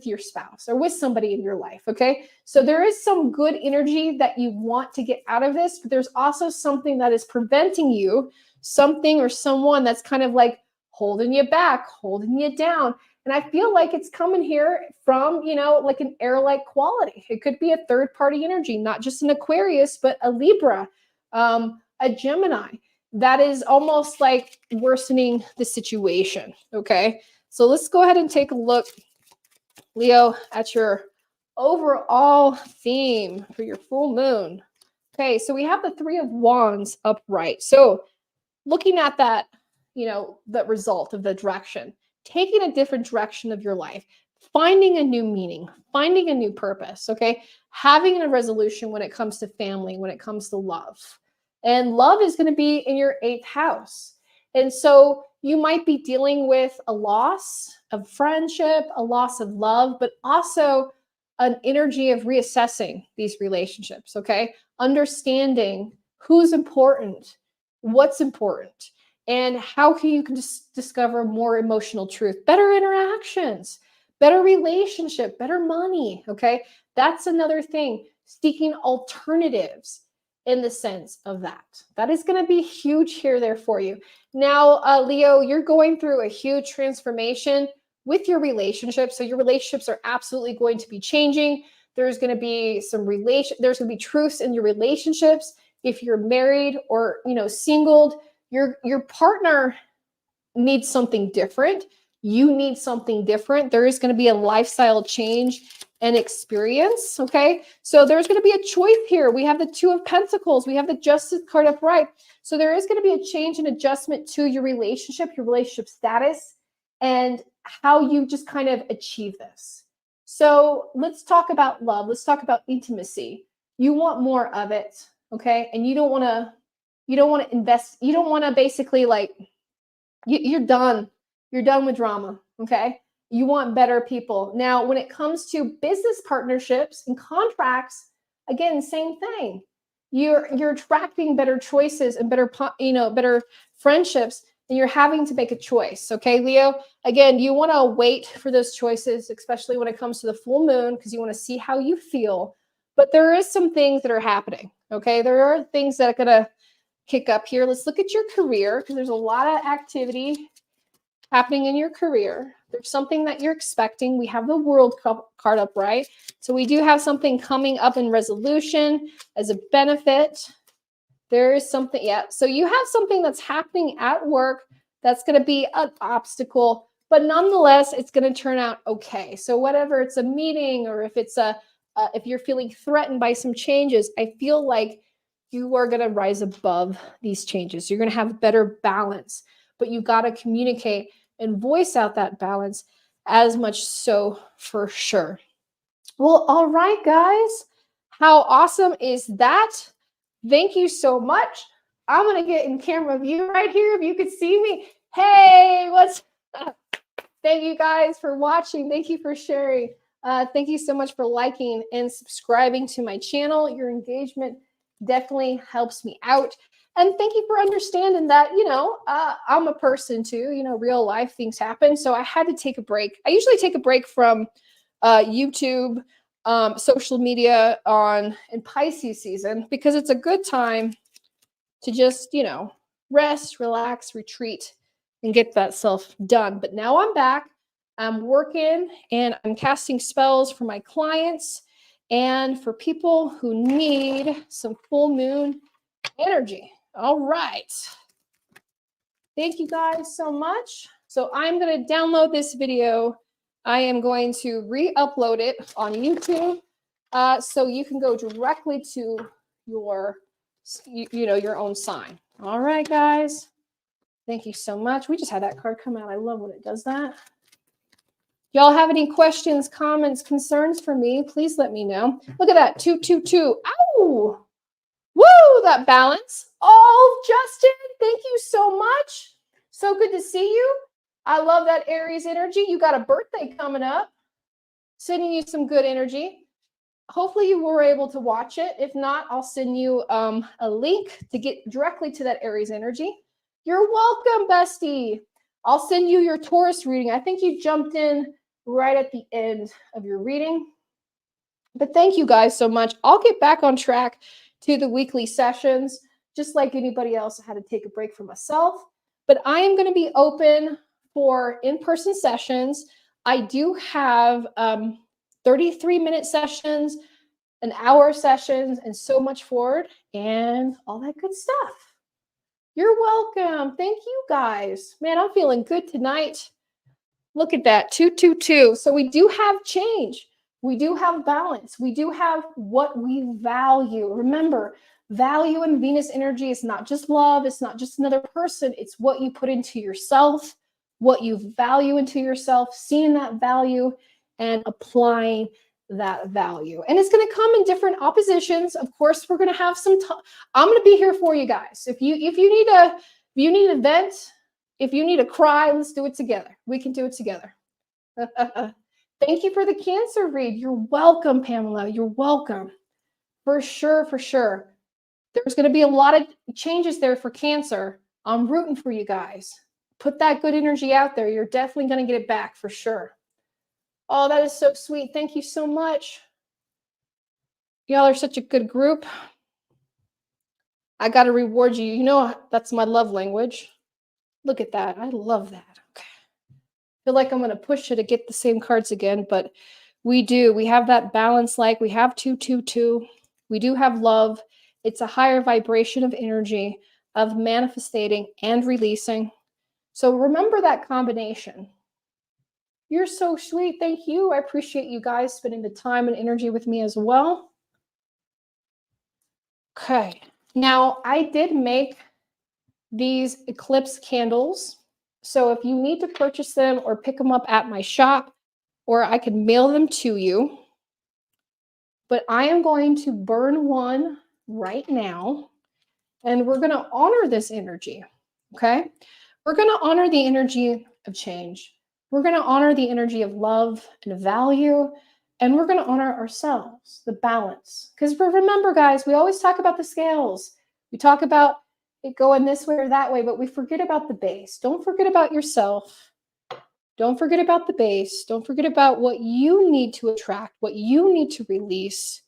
your spouse or with somebody in your life, okay? So there is some good energy that you want to get out of this, but there's also something that is preventing you, something or someone that's kind of like holding you back, holding you down. And I feel like it's coming here from, like an air-like quality. It could be a third-party energy, not just an Aquarius, but a Libra, a Gemini. That is almost like worsening the situation, okay? So let's go ahead and take a look, Leo, at your overall theme for your full moon. Okay, so we have the Three of Wands upright. So looking at that, the result of the direction, taking a different direction of your life, finding a new meaning, finding a new purpose, okay? Having a resolution when it comes to family, when it comes to love. And love is going to be in your 8th house. And so you might be dealing with a loss of friendship, a loss of love, but also an energy of reassessing these relationships, okay? Understanding who's important, what's important, and how can you can discover more emotional truth, better interactions, better relationship, better money, okay? That's another thing, seeking alternatives in the sense of that. That is going to be huge here there for you. Now, Leo, you're going through a huge transformation with your relationships. So your relationships are absolutely going to be changing. There's going to be there's going to be truths in your relationships. If you're married or, singled, your partner needs something different. You need something different. There is going to be a lifestyle change and experience. Okay. So there's going to be a choice here. We have the Two of Pentacles. We have the Justice card upright. So there is going to be a change and adjustment to your relationship status, and how you just kind of achieve this. So let's talk about love. Let's talk about intimacy. You want more of it. Okay. And you don't want to invest. You don't want to basically you're done. You're done with drama. Okay. You want better people. Now, when it comes to business partnerships and contracts, again, same thing. You're attracting better choices and better friendships, and you're having to make a choice. Okay, Leo? Again, you want to wait for those choices, especially when it comes to the full moon, because you want to see how you feel. But there is some things that are happening. Okay, there are things that are going to kick up here. Let's look at your career, because there's a lot of activity happening in your career. There's something that you're expecting. We have the World card upright. So we do have something coming up in resolution as a benefit. There is something, yeah. So you have something that's happening at work that's going to be an obstacle, but nonetheless, it's going to turn out okay. So whatever, it's a meeting, or if it's if you're feeling threatened by some changes, I feel like you are going to rise above these changes. You're going to have better balance, but you got to communicate and voice out that balance as much so for sure. Well, all right, guys. How awesome is that? Thank you so much. I'm going to get in camera view right here if you could see me. Hey, what's up? Thank you guys for watching. Thank you for sharing. Thank you so much for liking and subscribing to my channel. Your engagement definitely helps me out. And thank you for understanding that, I'm a person too, real life things happen. So I had to take a break. I usually take a break from YouTube, social media in Pisces season, because it's a good time to just, rest, relax, retreat, and get that self done. But now I'm back. I'm working and I'm casting spells for my clients and for people who need some full moon energy. All right. Thank you guys so much. So I'm going to download this video. I am going to re-upload it on YouTube, so you can go directly to your, your own sign. All right, guys. Thank you so much. We just had that card come out. I love when it does that. Y'all have any questions, comments, concerns for me? Please let me know. Look at that. 222. Ow! Woo, that balance. Oh, Justin, thank you so much. So good to see you. I love that Aries energy. You got a birthday coming up. Sending you some good energy. Hopefully you were able to watch it. If not, I'll send you a link to get directly to that Aries energy. You're welcome, bestie. I'll send you your Taurus reading. I think you jumped in right at the end of your reading. But thank you guys so much. I'll get back on track to the weekly sessions. Just like anybody else, I had to take a break for myself. But I am going to be open for in-person sessions. I do have 33-minute sessions, an hour sessions, and so much forward, and all that good stuff. You're welcome. Thank you guys. Man, I'm feeling good tonight. Look at that, 222. So we do have change. We do have balance. We do have what we value. Remember, value in Venus energy is not just love. It's not just another person. It's what you put into yourself, what you value into yourself, seeing that value and applying that value. And it's going to come in different oppositions. Of course, we're going to have some I'm going to be here for you guys. If you need a vent, If you need to cry, let's do it together. We can do it together. Thank you for the Cancer read. You're welcome, Pamela. You're welcome. For sure, for sure. There's going to be a lot of changes there for Cancer. I'm rooting for you guys. Put that good energy out there. You're definitely going to get it back for sure. Oh, that is so sweet. Thank you so much. Y'all are such a good group. I got to reward you. You know, that's my love language. Look at that. I love that. Okay. I feel like I'm going to push you to get the same cards again, but we do. We have that balance, like we have 222. We do have love. It's a higher vibration of energy, of manifesting and releasing. So remember that combination. You're so sweet. Thank you. I appreciate you guys spending the time and energy with me as well. Okay. Now, I did make these eclipse candles. So if you need to purchase them or pick them up at my shop, or I can mail them to you. But I am going to burn one right now, and we're going to honor this energy. Okay. We're going to honor the energy of change. We're going to honor the energy of love and value, and we're going to honor ourselves, the balance. Because remember, guys, we always talk about the scales. We talk about it going this way or that way, but we forget about the base. Don't forget about yourself. Don't forget about the base. Don't forget about what you need to attract, what you need to release,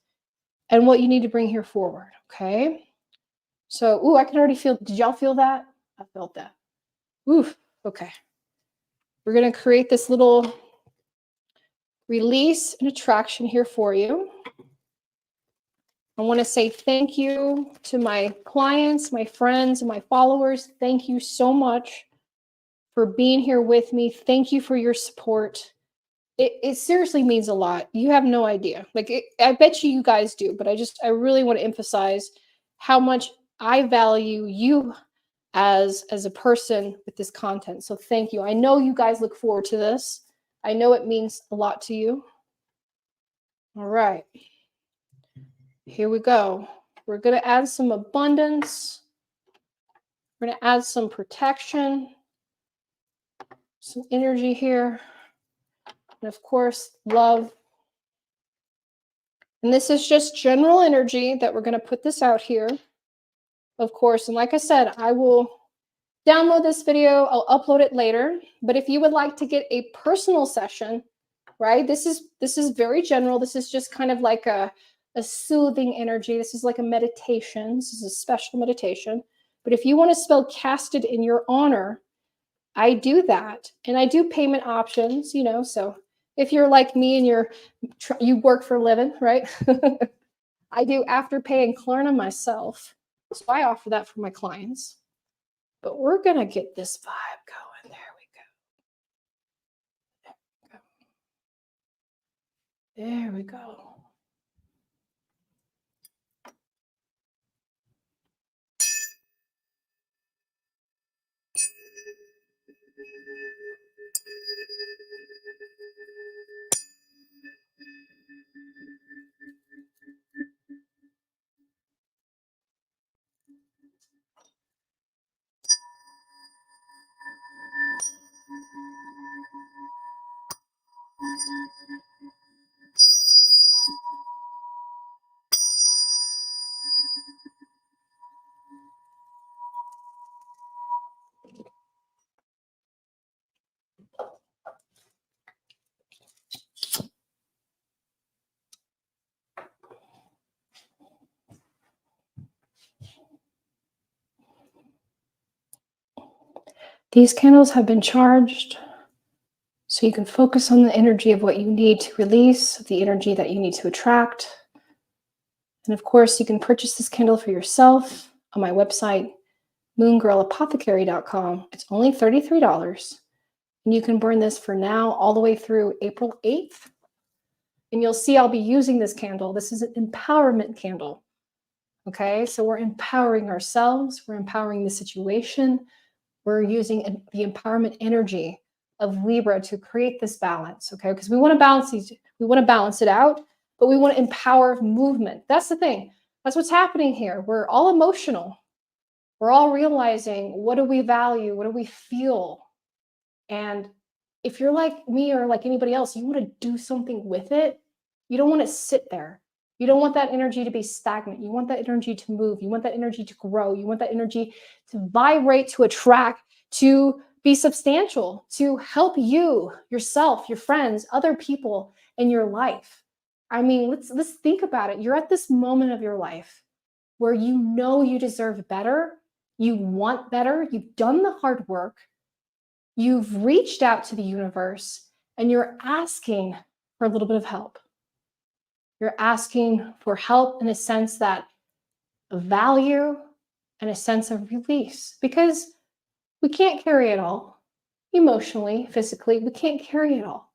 and what you need to bring here forward. Okay. So, ooh, I can already feel, did y'all feel that? I felt that. Ooh, okay. We're going to create this little release and attraction here for you. I want to say thank you to my clients, my friends, and my followers. Thank you so much for being here with me. Thank you for your support. It seriously means a lot. You have no idea. Like, I bet you guys do, but I really want to emphasize how much I value you as a person with this content. So thank you. I know you guys look forward to this. I know it means a lot to you. All right. Here we go. We're going to add some abundance. We're going to add some protection, some energy here. And of course, love. And this is just general energy that we're going to put this out here, of course. And like I said, I will download this video. I'll upload it later. But if you would like to get a personal session, right? This is very general. This is just kind of like a soothing energy. This is like a meditation. This is a special meditation. But if you want to spell casted in your honor, I do that. And I do payment options, you know, so if you're like me and you work for a living, right? I do Afterpay and Klarna myself. So I offer that for my clients. But we're going to get this vibe going. There we go. There we go. These candles have been charged, so you can focus on the energy of what you need to release, the energy that you need to attract. And of course, you can purchase this candle for yourself on my website, moongirlapothecary.com. It's only $33. And you can burn this for now all the way through April 8th. And you'll see I'll be using this candle. This is an empowerment candle. Okay, so we're empowering ourselves. We're empowering the situation. We're using the empowerment energy of Libra to create this balance, okay? Because we want to balance these, we want to balance it out, but we want to empower movement. That's the thing. That's what's happening here. We're all emotional. We're all realizing, what do we value? What do we feel? And if you're like me or like anybody else, you want to do something with it. You don't want to sit there. You don't want that energy to be stagnant. You want that energy to move. You want that energy to grow. You want that energy to vibrate, to attract, to be substantial, to help you, yourself, your friends, other people in your life. I mean, let's think about it. You're at this moment of your life where you know you deserve better, you want better, you've done the hard work, you've reached out to the universe, and you're asking for a little bit of help. You're asking for help in a sense that of value and a sense of release, because we can't carry it all emotionally, physically. We can't carry it all.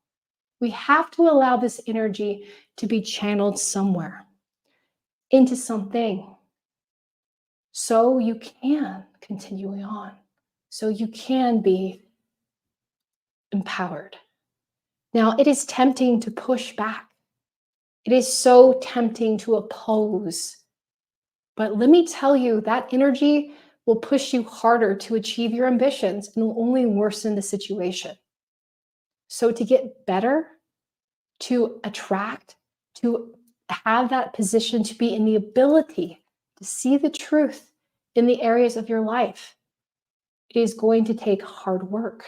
We have to allow this energy to be channeled somewhere into something so you can continue on, so you can be empowered. Now, it is tempting to push back. It is so tempting to oppose. But let me tell you, that energy will push you harder to achieve your ambitions and will only worsen the situation. So to get better, to attract, to have that position, to be in the ability to see the truth in the areas of your life, it is going to take hard work.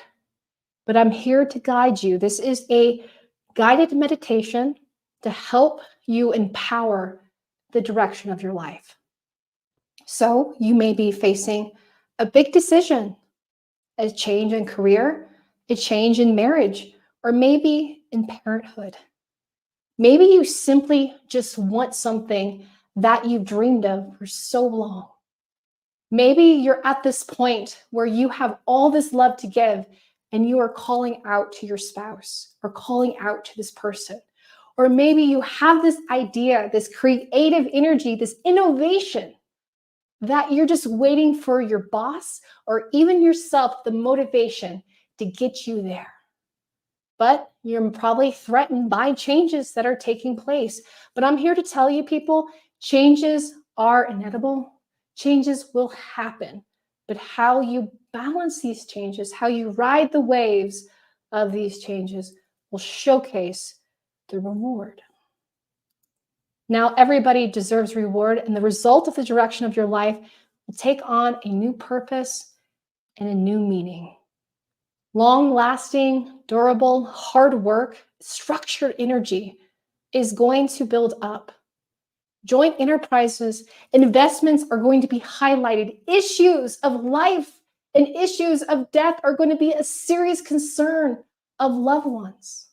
But I'm here to guide you. This is a guided meditation to help you empower the direction of your life. So you may be facing a big decision, a change in career, a change in marriage, or maybe in parenthood. Maybe you simply just want something that you've dreamed of for so long. Maybe you're at this point where you have all this love to give and you are calling out to your spouse or calling out to this person. Or maybe you have this idea, this creative energy, this innovation that you're just waiting for your boss or even yourself, the motivation to get you there. But you're probably threatened by changes that are taking place. But I'm here to tell you, people, changes are inevitable. Changes will happen. But how you balance these changes, how you ride the waves of these changes will showcase the reward. Now, everybody deserves reward, and the result of the direction of your life will take on a new purpose and a new meaning. Long-lasting, durable, hard work, structured energy is going to build up. Joint enterprises, investments are going to be highlighted. Issues of life and issues of death are going to be a serious concern of loved ones.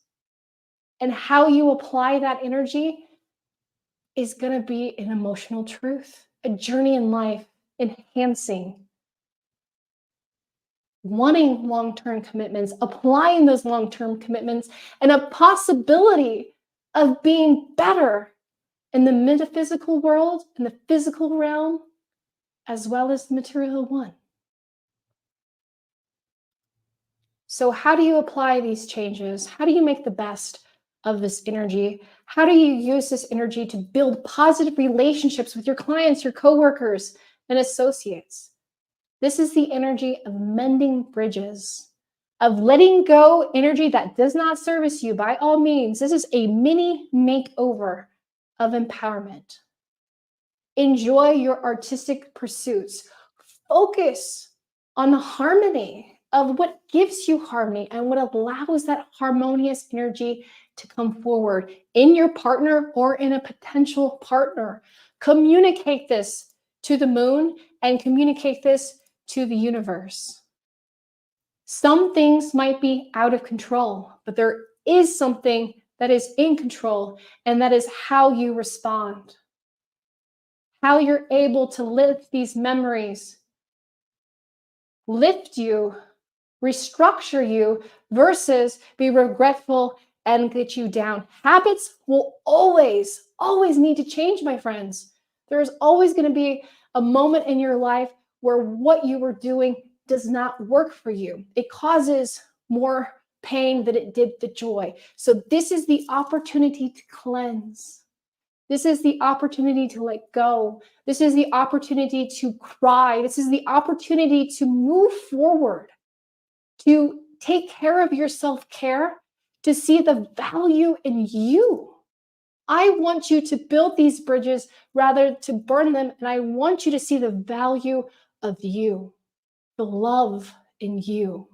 And how you apply that energy is going to be an emotional truth, a journey in life, enhancing, wanting long-term commitments, applying those long-term commitments, and a possibility of being better in the metaphysical world, in the physical realm, as well as the material one. So how do you apply these changes? How do you make the best of this energy? How do you use this energy to build positive relationships with your clients, your coworkers, and associates? This is the energy of mending bridges, of letting go energy that does not service you. By all means, this is a mini makeover of empowerment. Enjoy your artistic pursuits. Focus on the harmony of what gives you harmony and what allows that harmonious energy to come forward in your partner or in a potential partner. Communicate this to the moon and communicate this to the universe. Some things might be out of control, but there is something that is in control, and that is how you respond. How you're able to lift these memories, lift you, restructure you, versus be regretful and get you down. Habits will always need to change, my friends. There's always going to be a moment in your life where what you were doing does not work for you. It causes more pain than it did the joy. So this is the opportunity to cleanse. This is the opportunity to let go. This is the opportunity to cry. This is the opportunity to move forward, to take care of your self-care, to see the value in you. I want you to build these bridges rather to burn them. And I want you to see the value of you, the love in you,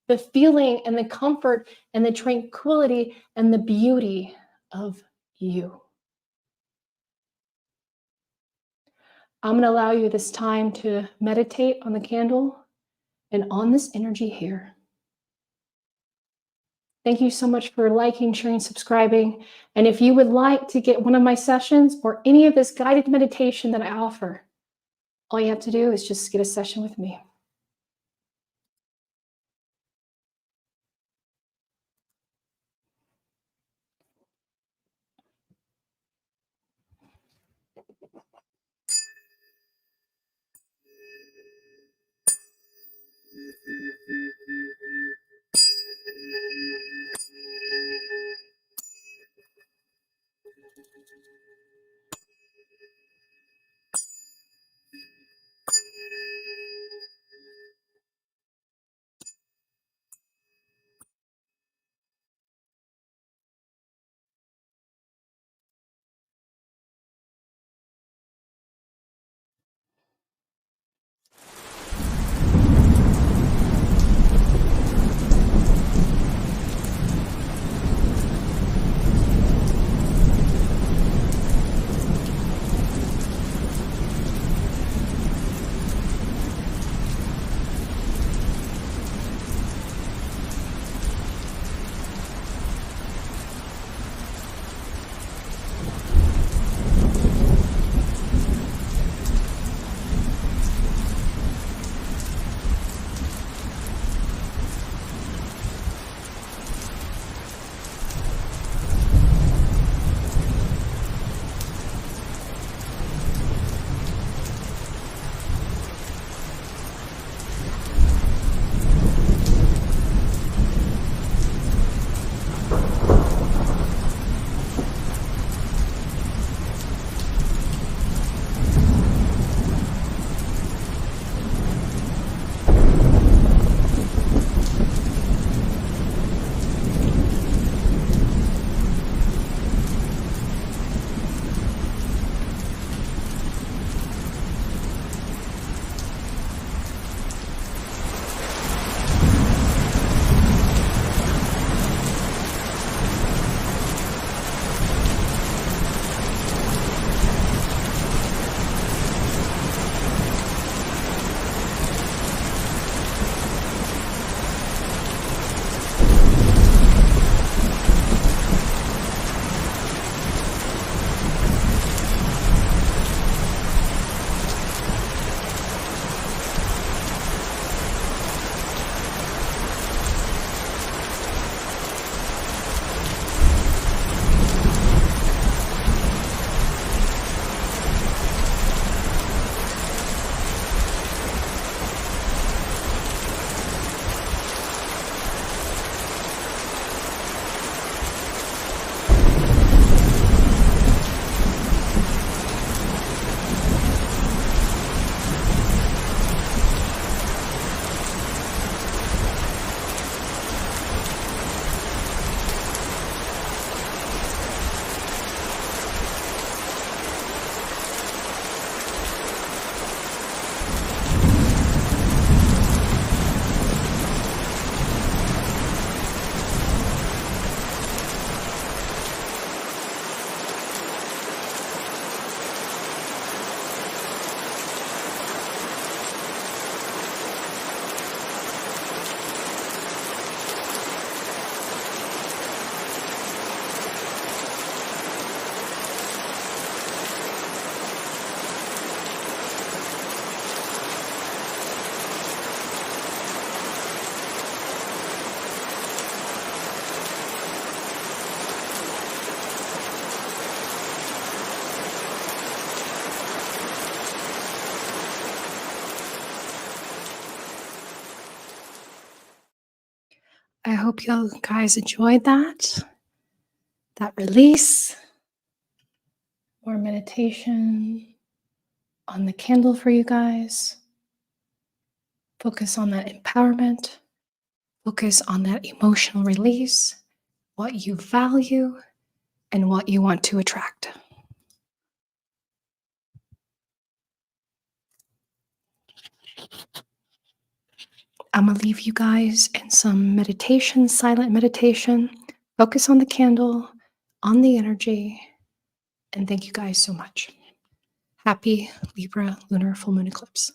the feeling and the comfort and the tranquility and the beauty of you. I'm going to allow you this time to meditate on the candle and on this energy here. Thank you so much for liking, sharing, subscribing. And if you would like to get one of my sessions or any of this guided meditation that I offer, all you have to do is just get a session with me. I hope you guys enjoyed that release. more meditation on the candle for you guys. Focus on that empowerment. Focus on that emotional release, what you value, and what you want to attract. I'm going to leave you guys in some meditation, silent meditation. Focus on the candle, on the energy, and thank you guys so much. Happy Libra Lunar Full Moon Eclipse.